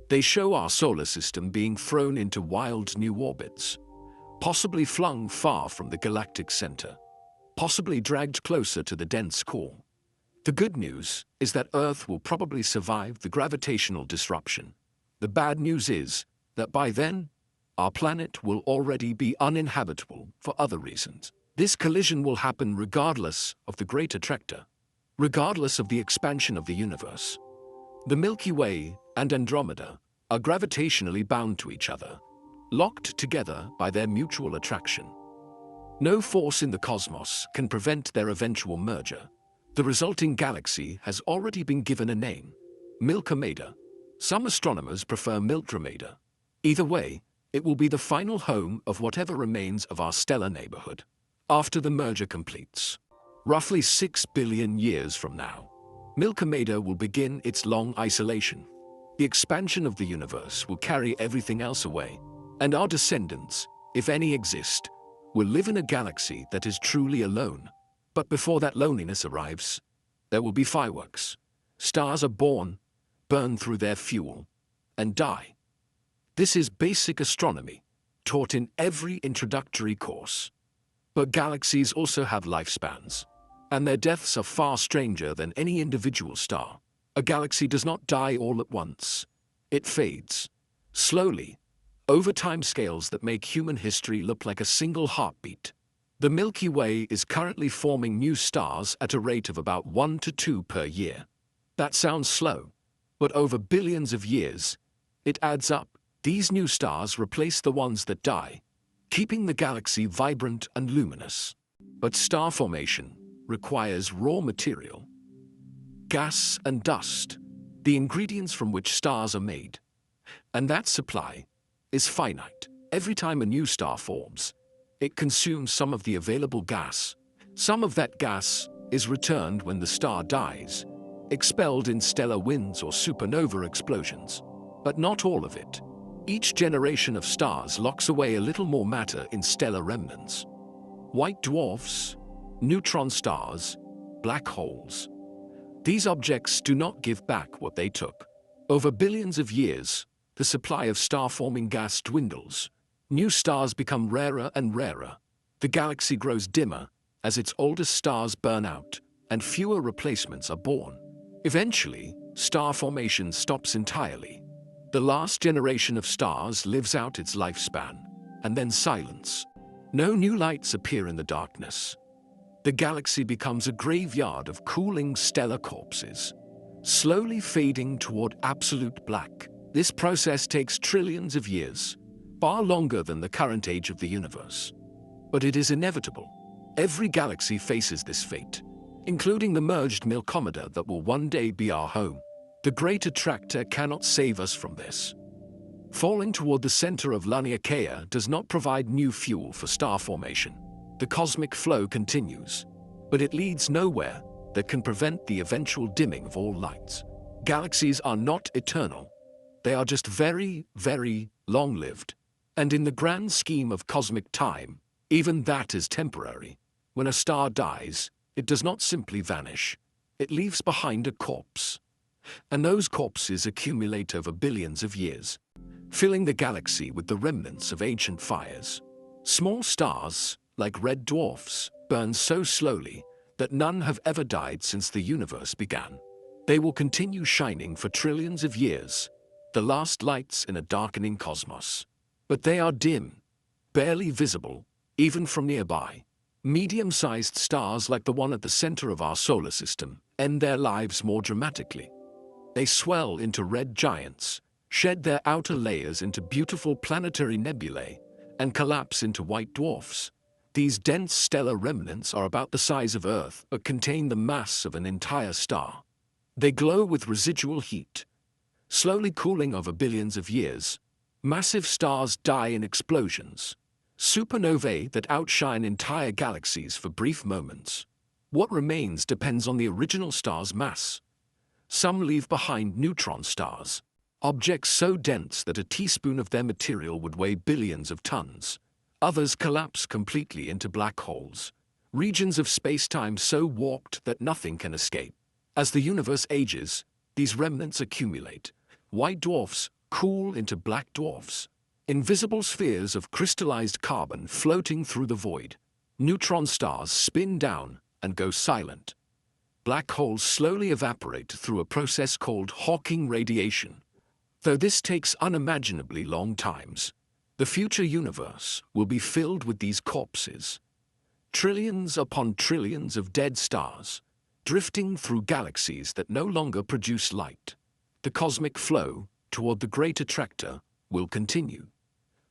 They show our solar system being thrown into wild new orbits, possibly flung far from the galactic center, possibly dragged closer to the dense core. The good news is that Earth will probably survive the gravitational disruption. The bad news is that by then, our planet will already be uninhabitable for other reasons. This collision will happen regardless of the great attractor, regardless of the expansion of the universe. The Milky Way and Andromeda are gravitationally bound to each other, locked together by their mutual attraction. No force in the cosmos can prevent their eventual merger. The resulting galaxy has already been given a name, Milky Way. Some astronomers prefer Miltromeda. Either way, it will be the final home of whatever remains of our stellar neighborhood. After the merger completes, roughly 6 billion years from now, Milky Way will begin its long isolation. The expansion of the universe will carry everything else away, and our descendants, if any exist, will live in a galaxy that is truly alone. But before that loneliness arrives, there will be fireworks. Stars are born, burn through their fuel, and die. This is basic astronomy, taught in every introductory course. But galaxies also have lifespans, and their deaths are far stranger than any individual star. A galaxy does not die all at once. It fades, slowly, over timescales that make human history look like a single heartbeat. The Milky Way is currently forming new stars at a rate of about 1 to 2 per year. That sounds slow, but over billions of years, it adds up. These new stars replace the ones that die, keeping the galaxy vibrant and luminous. But star formation requires raw material, gas and dust, the ingredients from which stars are made. And that supply is finite. Every time a new star forms, it consumes some of the available gas. Some of that gas is returned when the star dies, expelled in stellar winds or supernova explosions. But not all of it. Each generation of stars locks away a little more matter in stellar remnants. White dwarfs, neutron stars, black holes. These objects do not give back what they took. Over billions of years, the supply of star-forming gas dwindles. New stars become rarer and rarer. The galaxy grows dimmer as its oldest stars burn out, and fewer replacements are born. Eventually, star formation stops entirely. The last generation of stars lives out its lifespan, and then silence. No new lights appear in the darkness. The galaxy becomes a graveyard of cooling stellar corpses, slowly fading toward absolute black. This process takes trillions of years, far longer than the current age of the universe. But it is inevitable. Every galaxy faces this fate, including the merged Milky Way that will one day be our home. The great attractor cannot save us from this. Falling toward the center of Laniakea does not provide new fuel for star formation. The cosmic flow continues, but it leads nowhere that can prevent the eventual dimming of all lights. Galaxies are not eternal. They are just very, very long-lived. And in the grand scheme of cosmic time, even that is temporary. When a star dies, it does not simply vanish. It leaves behind a corpse. And those corpses accumulate over billions of years, filling the galaxy with the remnants of ancient fires. Small stars, like red dwarfs, burn so slowly that none have ever died since the universe began. They will continue shining for trillions of years, the last lights in a darkening cosmos. But they are dim, barely visible, even from nearby. Medium-sized stars like the one at the center of our solar system end their lives more dramatically. They swell into red giants, shed their outer layers into beautiful planetary nebulae, and collapse into white dwarfs. These dense stellar remnants are about the size of Earth but contain the mass of an entire star. They glow with residual heat, slowly cooling over billions of years. Massive stars die in explosions, supernovae that outshine entire galaxies for brief moments. What remains depends on the original star's mass. Some leave behind neutron stars, objects so dense that a teaspoon of their material would weigh billions of tons. Others collapse completely into black holes, regions of space-time so warped that nothing can escape. As the universe ages, these remnants accumulate. White dwarfs cool into black dwarfs, invisible spheres of crystallized carbon floating through the void. Neutron stars spin down and go silent. Black holes slowly evaporate through a process called Hawking radiation. Though this takes unimaginably long times, the future universe will be filled with these corpses. Trillions upon trillions of dead stars, drifting through galaxies that no longer produce light. The cosmic flow toward the great attractor will continue.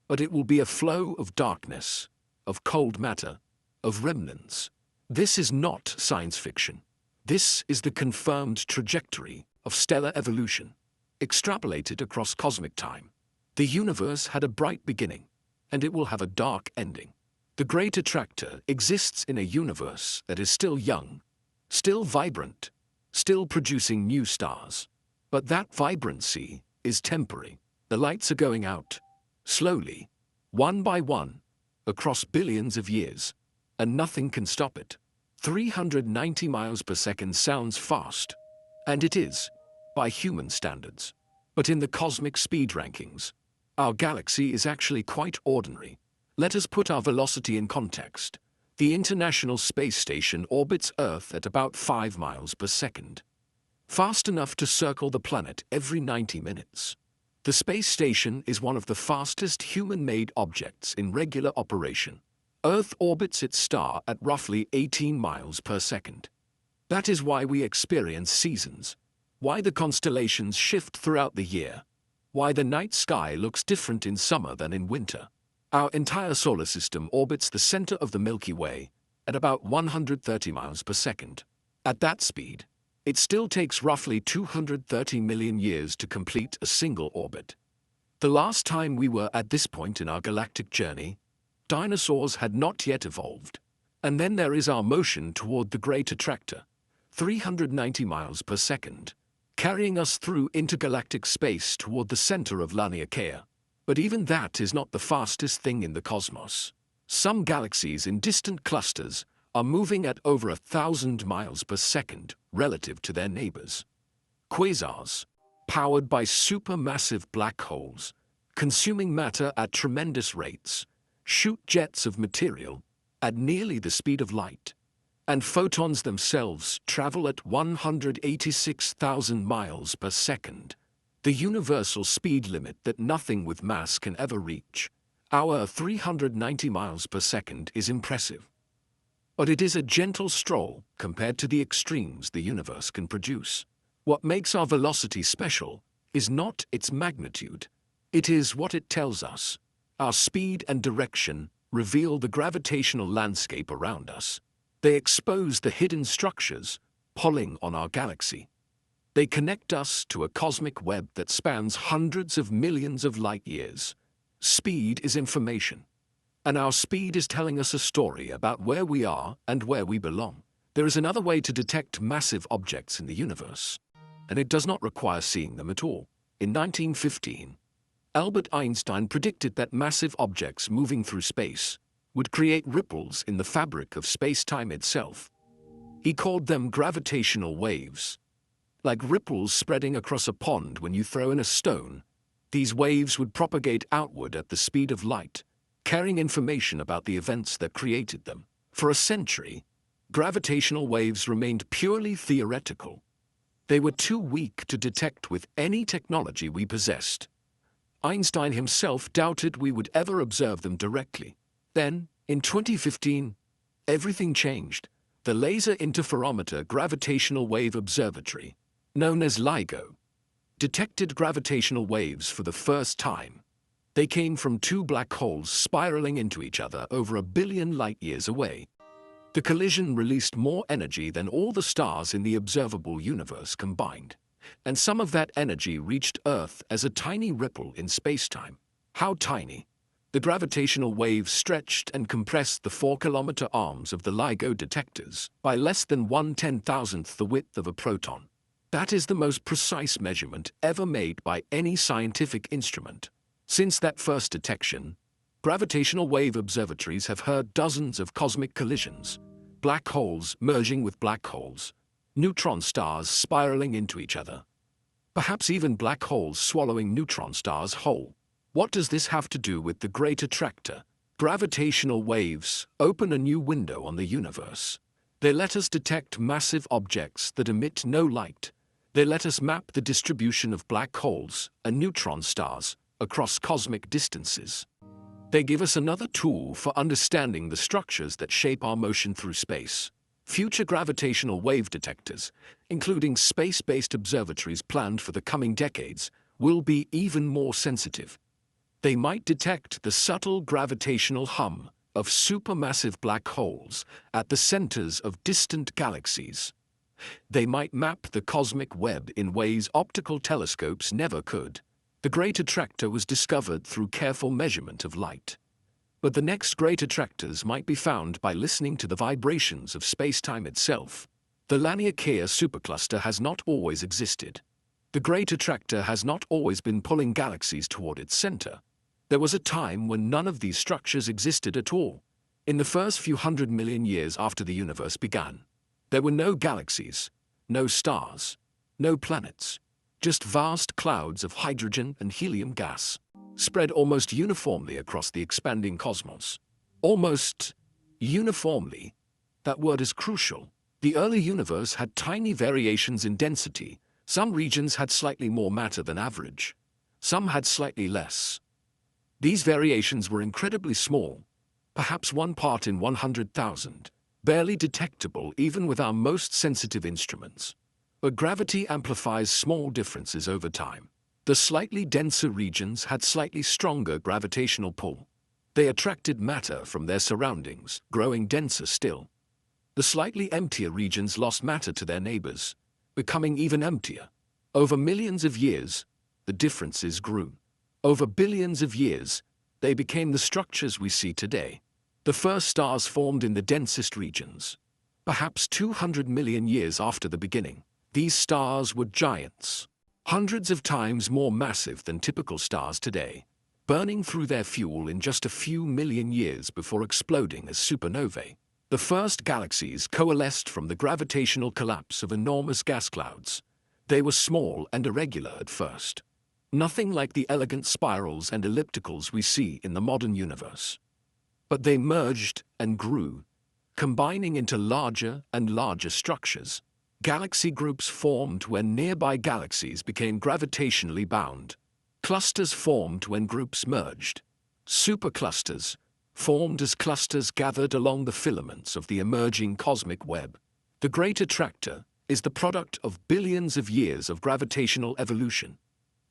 But it will be a flow of darkness, of cold matter, of remnants. This is not science fiction. This is the confirmed trajectory of stellar evolution, extrapolated across cosmic time. The universe had a bright beginning, and it will have a dark ending. The great attractor exists in a universe that is still young, still vibrant, still producing new stars. But that vibrancy is temporary. The lights are going out, slowly, one by one, across billions of years, and nothing can stop it. 390 miles per second sounds fast, and it is, by human standards. But in the cosmic speed rankings, our galaxy is actually quite ordinary. Let us put our velocity in context. The International Space Station orbits Earth at about 5 miles per second, fast enough to circle the planet every 90 minutes. The space station is one of the fastest human-made objects in regular operation. Earth orbits its star at roughly 18 miles per second. That is why we experience seasons, why the constellations shift throughout the year, why the night sky looks different in summer than in winter. Our entire solar system orbits the center of the Milky Way at about 130 miles per second. At that speed, it still takes roughly 230 million years to complete a single orbit. The last time we were at this point in our galactic journey, dinosaurs had not yet evolved. And then there is our motion toward the great attractor, 390 miles per second, carrying us through intergalactic space toward the center of Laniakea. But even that is not the fastest thing in the cosmos. Some galaxies in distant clusters are moving at over 1,000 miles per second relative to their neighbors. Quasars, powered by supermassive black holes, consuming matter at tremendous rates, shoot jets of material at nearly the speed of light, and photons themselves travel at 186,000 miles per second, the universal speed limit that nothing with mass can ever reach. Our 390 miles per second is impressive. But it is a gentle stroll compared to the extremes the universe can produce. What makes our velocity special is not its magnitude. It is what it tells us. Our speed and direction reveal the gravitational landscape around us. They expose the hidden structures pulling on our galaxy. They connect us to a cosmic web that spans hundreds of millions of light years. Speed is information, and our speed is telling us a story about where we are and where we belong. There is another way to detect massive objects in the universe, and it does not require seeing them at all. In 1915, Albert Einstein predicted that massive objects moving through space would create ripples in the fabric of space-time itself. He called them gravitational waves. Like ripples spreading across a pond when you throw in a stone, these waves would propagate outward at the speed of light, carrying information about the events that created them. For a century, gravitational waves remained purely theoretical. They were too weak to detect with any technology we possessed. Einstein himself doubted we would ever observe them directly. Then, in 2015, everything changed. The Laser Interferometer Gravitational Wave Observatory, known as LIGO, detected gravitational waves for the first time. They came from two black holes spiraling into each other over 1 billion light-years away. The collision released more energy than all the stars in the observable universe combined, and some of that energy reached Earth as a tiny ripple in space-time. How tiny? The gravitational waves stretched and compressed the 4-kilometer arms of the LIGO detectors by less than 1/10,000th the width of a proton. That is the most precise measurement ever made by any scientific instrument. Since that first detection, gravitational wave observatories have heard dozens of cosmic collisions, black holes merging with black holes, neutron stars spiraling into each other, perhaps even black holes swallowing neutron stars whole. What does this have to do with the Great Attractor? Gravitational waves open a new window on the universe. They let us detect massive objects that emit no light. They let us map the distribution of black holes and neutron stars across cosmic distances. They give us another tool for understanding the structures that shape our motion through space. Future gravitational wave detectors, including space-based observatories planned for the coming decades, will be even more sensitive. They might detect the subtle gravitational hum of supermassive black holes at the centers of distant galaxies. They might map the cosmic web in ways optical telescopes never could. The Great Attractor was discovered through careful measurement of light. But the next great attractors might be found by listening to the vibrations of spacetime itself. The Laniakea supercluster has not always existed. The Great Attractor has not always been pulling galaxies toward its center. There was a time when none of these structures existed at all. In the first few 100 million years after the universe began, there were no galaxies, no stars, no planets, just vast clouds of hydrogen and helium gas, spread almost uniformly across the expanding cosmos. Almost uniformly. That word is crucial. The early universe had tiny variations in density. Some regions had slightly more matter than average. Some had slightly less. These variations were incredibly small, perhaps 1 part in 100,000, barely detectable even with our most sensitive instruments. But gravity amplifies small differences over time. The slightly denser regions had slightly stronger gravitational pull. They attracted matter from their surroundings, growing denser still. The slightly emptier regions lost matter to their neighbors, becoming even emptier. Over millions of years, the differences grew. Over billions of years, they became the structures we see today. The first stars formed in the densest regions. Perhaps 200 million years after the beginning, these stars were giants, hundreds of times more massive than typical stars today, burning through their fuel in just a few million years before exploding as supernovae. The first galaxies coalesced from the gravitational collapse of enormous gas clouds. They were small and irregular at first. Nothing like the elegant spirals and ellipticals we see in the modern universe. But they merged and grew, combining into larger and larger structures. Galaxy groups formed when nearby galaxies became gravitationally bound. Clusters formed when groups merged. Superclusters formed as clusters gathered along the filaments of the emerging cosmic web. The Great Attractor is the product of billions of years of gravitational evolution.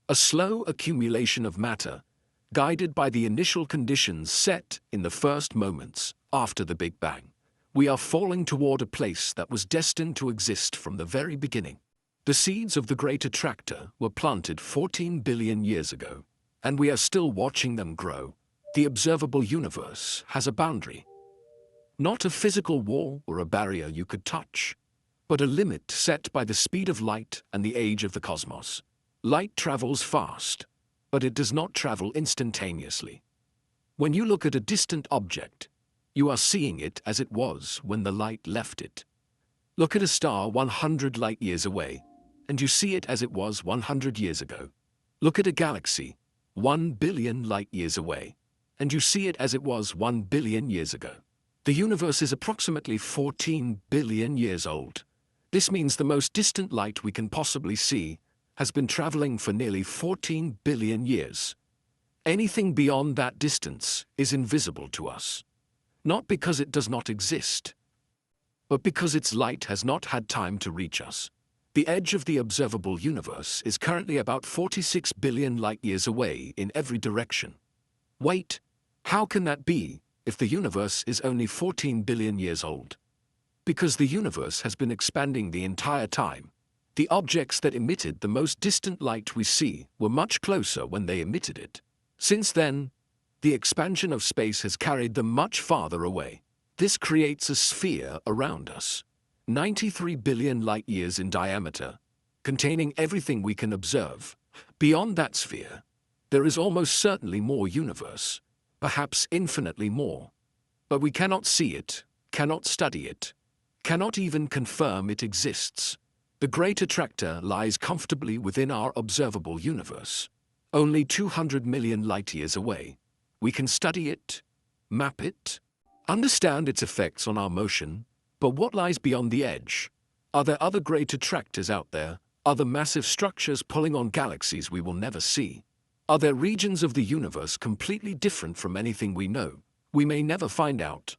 A slow accumulation of matter, guided by the initial conditions set in the first moments after the Big Bang. We are falling toward a place that was destined to exist from the very beginning. The seeds of the Great Attractor were planted 14 billion years ago, and we are still watching them grow. The observable universe has a boundary. Not a physical wall or a barrier you could touch, but a limit set by the speed of light and the age of the cosmos. Light travels fast, but it does not travel instantaneously. When you look at a distant object, you are seeing it as it was when the light left it. Look at a star 100 light-years away, and you see it as it was 100 years ago. Look at a galaxy 1 billion light-years away, and you see it as it was 1 billion years ago. The universe is approximately 14 billion years old. This means the most distant light we can possibly see has been traveling for nearly 14 billion years. Anything beyond that distance is invisible to us. Not because it does not exist, but because its light has not had time to reach us. The edge of the observable universe is currently about 46 billion light-years away in every direction. Wait, how can that be if the universe is only 14 billion years old? Because the universe has been expanding the entire time. The objects that emitted the most distant light we see were much closer when they emitted it. Since then, the expansion of space has carried them much farther away. This creates a sphere around us, 93 billion light-years in diameter, containing everything we can observe. Beyond that sphere, there is almost certainly more universe, perhaps infinitely more. But we cannot see it, cannot study it, cannot even confirm it exists. The Great Attractor lies comfortably within our observable universe, only 200 million light-years away. We can study it, map it, understand its effects on our motion, but what lies beyond the edge? Are there other great attractors out there, other massive structures pulling on galaxies we will never see? Are there regions of the universe completely different from anything we know? We may never find out.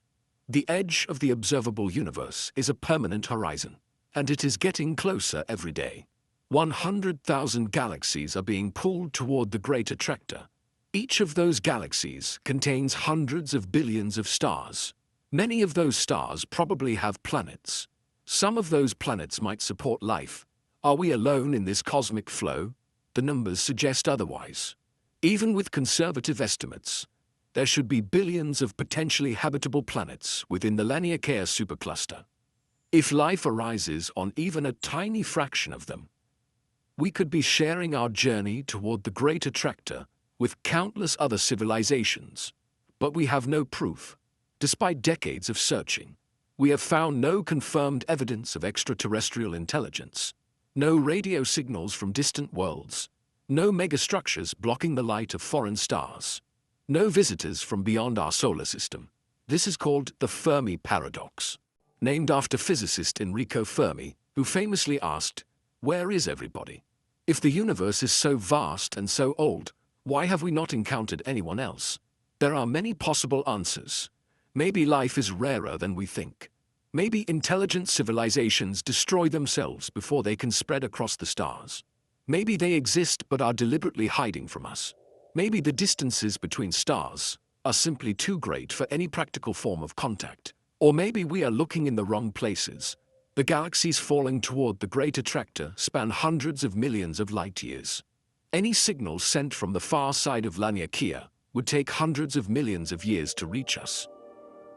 The edge of the observable universe is a permanent horizon, and it is getting closer every day. 100,000 galaxies are being pulled toward the Great Attractor. Each of those galaxies contains hundreds of billions of stars. Many of those stars probably have planets. Some of those planets might support life. Are we alone in this cosmic flow? The numbers suggest otherwise. Even with conservative estimates, there should be billions of potentially habitable planets within the Laniakea supercluster. If life arises on even a tiny fraction of them, we could be sharing our journey toward the Great Attractor with countless other civilizations. But we have no proof. Despite decades of searching, we have found no confirmed evidence of extraterrestrial intelligence, no radio signals from distant worlds, no megastructures blocking the light of foreign stars, no visitors from beyond our solar system. This is called the Fermi paradox, named after physicist Enrico Fermi, who famously asked, "Where is everybody? If the universe is so vast and so old, why have we not encountered anyone else?" There are many possible answers. Maybe life is rarer than we think. Maybe intelligent civilizations destroy themselves before they can spread across the stars. Maybe they exist but are deliberately hiding from us. Maybe the distances between stars are simply too great for any practical form of contact. Or maybe we are looking in the wrong places. The galaxies falling toward the Great Attractor span hundreds of millions of light-years. Any signal sent from the far side of Laniakea would take hundreds of millions of years to reach us.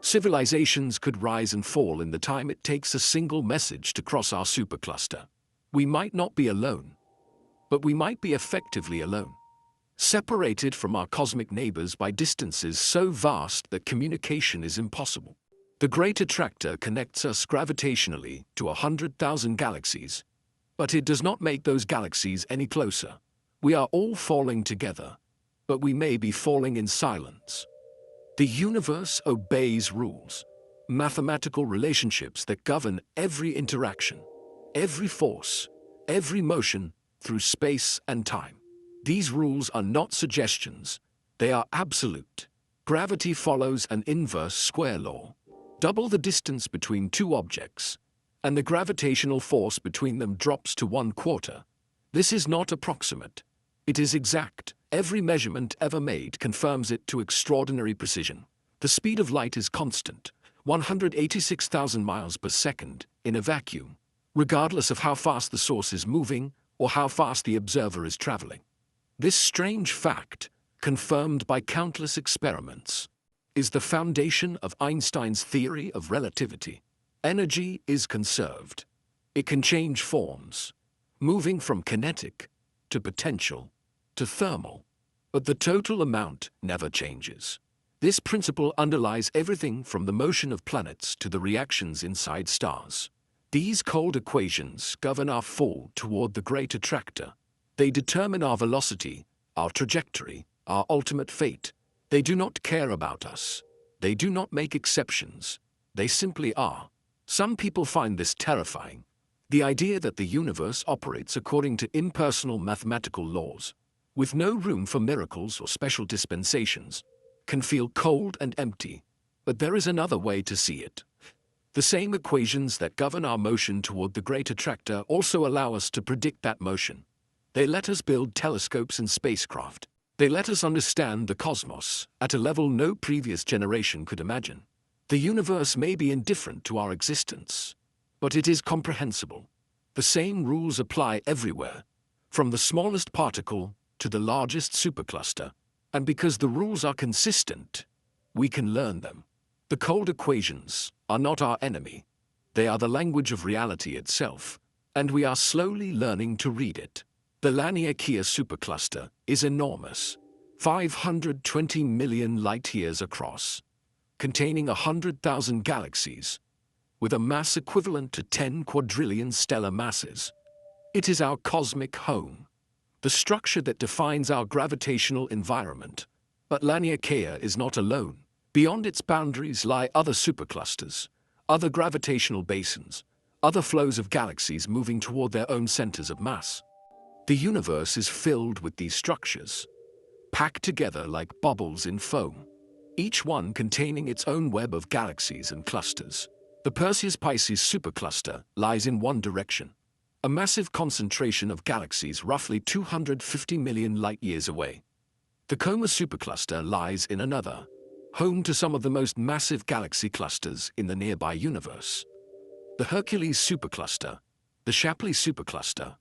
Civilizations could rise and fall in the time it takes a single message to cross our supercluster. We might not be alone, but we might be effectively alone, separated from our cosmic neighbors by distances so vast that communication is impossible. The Great Attractor connects us gravitationally to 100,000 galaxies, but it does not make those galaxies any closer. We are all falling together, but we may be falling in silence. The universe obeys rules, mathematical relationships that govern every interaction, every force, every motion through space and time. These rules are not suggestions, they are absolute. Gravity follows an inverse square law. Double the distance between two objects, and the gravitational force between them drops to 1/4. This is not approximate. It is exact. Every measurement ever made confirms it to extraordinary precision. The speed of light is constant, 186,000 miles per second, in a vacuum, regardless of how fast the source is moving or how fast the observer is traveling. This strange fact, confirmed by countless experiments, is the foundation of Einstein's theory of relativity. Energy is conserved. It can change forms, moving from kinetic to potential to thermal, but the total amount never changes. This principle underlies everything from the motion of planets to the reactions inside stars. These cold equations govern our fall toward the Great Attractor. They determine our velocity, our trajectory, our ultimate fate. They do not care about us. They do not make exceptions. They simply are. Some people find this terrifying. The idea that the universe operates according to impersonal mathematical laws, with no room for miracles or special dispensations, can feel cold and empty. But there is another way to see it. The same equations that govern our motion toward the Great Attractor also allow us to predict that motion. They let us build telescopes and spacecraft. They let us understand the cosmos at a level no previous generation could imagine. The universe may be indifferent to our existence, but it is comprehensible. The same rules apply everywhere, from the smallest particle to the largest supercluster, and because the rules are consistent, we can learn them. The cold equations are not our enemy. They are the language of reality itself, and we are slowly learning to read it. The Laniakea supercluster is enormous, 520 million light-years across, containing 100,000 galaxies, with a mass equivalent to 10 quadrillion stellar masses. It is our cosmic home, the structure that defines our gravitational environment. But Laniakea is not alone. Beyond its boundaries lie other superclusters, other gravitational basins, other flows of galaxies moving toward their own centers of mass. The universe is filled with these structures, packed together like bubbles in foam, each one containing its own web of galaxies and clusters. The Perseus-Pisces supercluster lies in one direction, a massive concentration of galaxies roughly 250 million light-years away. The Coma supercluster lies in another, home to some of the most massive galaxy clusters in the nearby universe. The Hercules supercluster, the Shapley supercluster,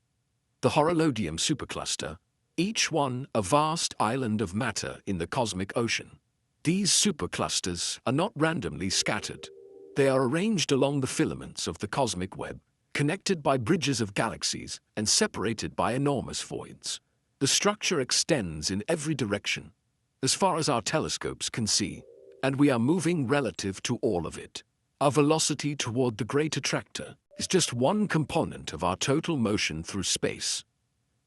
the Horologium supercluster, each one a vast island of matter in the cosmic ocean. These superclusters are not randomly scattered. They are arranged along the filaments of the cosmic web, connected by bridges of galaxies and separated by enormous voids. The structure extends in every direction, as far as our telescopes can see, and we are moving relative to all of it. Our velocity toward the great attractor is just one component of our total motion through space.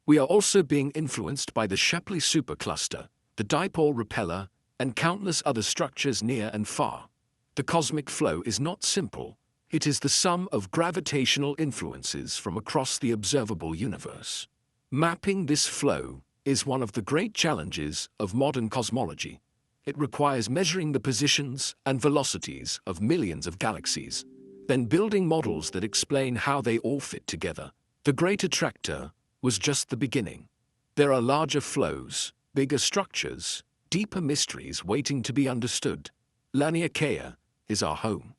We are also being influenced by the Shapley supercluster, the dipole repeller, and countless other structures near and far. The cosmic flow is not simple. It is the sum of gravitational influences from across the observable universe. Mapping this flow is one of the great challenges of modern cosmology. It requires measuring the positions and velocities of millions of galaxies, then building models that explain how they all fit together. The Great Attractor was just the beginning. There are larger flows, bigger structures, deeper mysteries waiting to be understood. Laniakea is our home.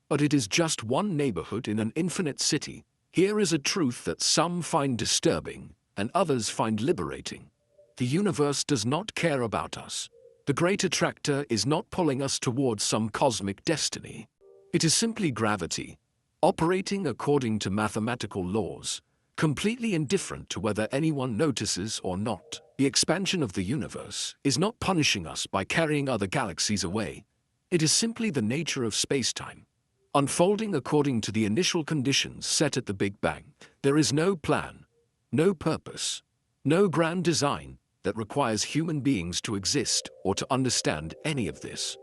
But it is just one neighborhood in an infinite city. Here is a truth that some find disturbing and others find liberating. The universe does not care about us. The Great Attractor is not pulling us towards some cosmic destiny. It is simply gravity, operating according to mathematical laws, completely indifferent to whether anyone notices or not. The expansion of the universe is not punishing us by carrying other galaxies away. It is simply the nature of spacetime, unfolding according to the initial conditions set at the Big Bang. There is no plan, no purpose, no grand design that requires human beings to exist or to understand any of this.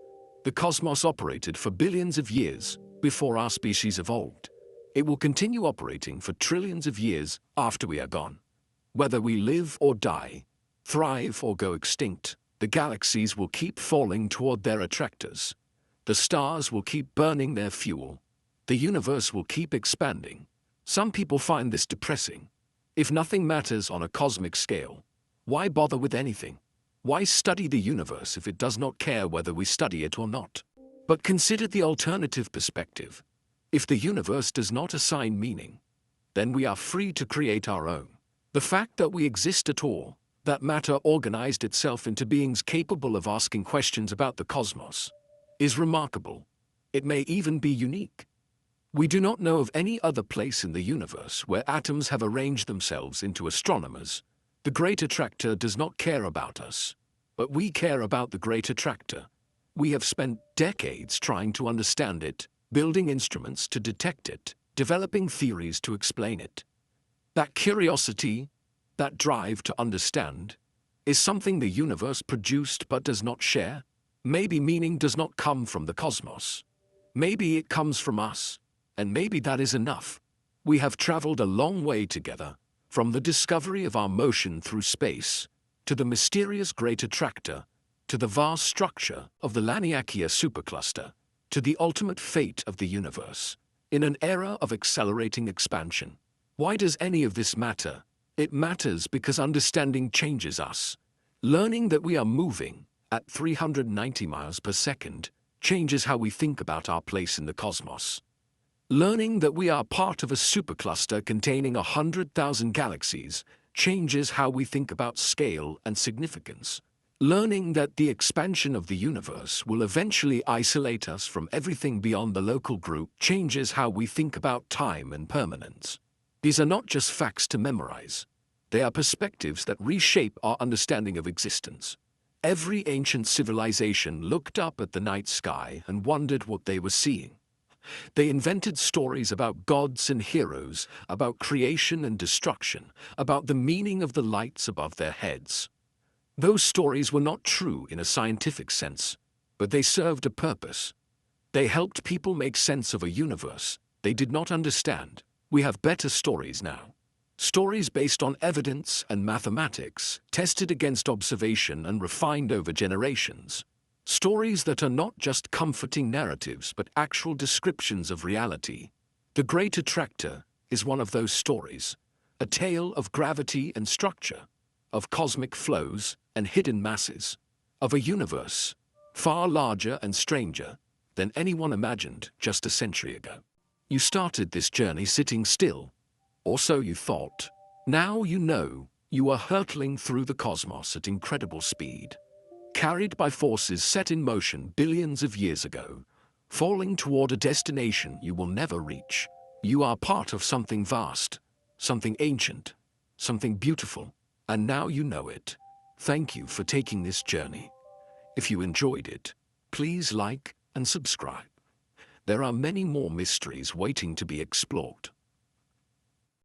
The cosmos operated for billions of years before our species evolved. It will continue operating for trillions of years after we are gone. Whether we live or die, thrive or go extinct, the galaxies will keep falling toward their attractors. The stars will keep burning their fuel. The universe will keep expanding. Some people find this depressing. If nothing matters on a cosmic scale, why bother with anything? Why study the universe if it does not care whether we study it or not? But consider the alternative perspective. If the universe does not assign meaning, then we are free to create our own. The fact that we exist at all, that matter organized itself into beings capable of asking questions about the cosmos, is remarkable. It may even be unique. We do not know of any other place in the universe where atoms have arranged themselves into astronomers. The Great Attractor does not care about us, but we care about the Great Attractor. We have spent decades trying to understand it, building instruments to detect it, developing theories to explain it. That curiosity, that drive to understand, is something the universe produced but does not share. Maybe meaning does not come from the cosmos. Maybe it comes from us, and maybe that is enough. We have traveled a long way together, from the discovery of our motion through space, to the mysterious Great Attractor, to the vast structure of the Laniakea supercluster, to the ultimate fate of the universe, in an era of accelerating expansion. Why does any of this matter? It matters because understanding changes us. Learning that we are moving at 390 miles per second changes how we think about our place in the cosmos. Learning that we are part of a supercluster containing 100,000 galaxies changes how we think about scale and significance. Learning that the expansion of the universe will eventually isolate us from everything beyond the local group changes how we think about time and permanence. These are not just facts to memorize. They are perspectives that reshape our understanding of existence. Every ancient civilization looked up at the night sky and wondered what they were seeing. They invented stories about gods and heroes, about creation and destruction, about the meaning of the lights above their heads. Those stories were not true in a scientific sense, but they served a purpose. They helped people make sense of a universe they did not understand. We have better stories now. Stories based on evidence and mathematics, tested against observation and refined over generations. Stories that are not just comforting narratives but actual descriptions of reality. The Great Attractor is one of those stories, a tale of gravity and structure, of cosmic flows and hidden masses, of a universe far larger and stranger than anyone imagined just a century ago. You started this journey sitting still, or so you thought. Now you know you are hurtling through the cosmos at incredible speed, carried by forces set in motion billions of years ago, falling toward a destination you will never reach. You are part of something vast, something ancient, something beautiful, and now you know it. Thank you for taking this journey. If you enjoyed it, please like and subscribe. There are many more mysteries waiting to be explored.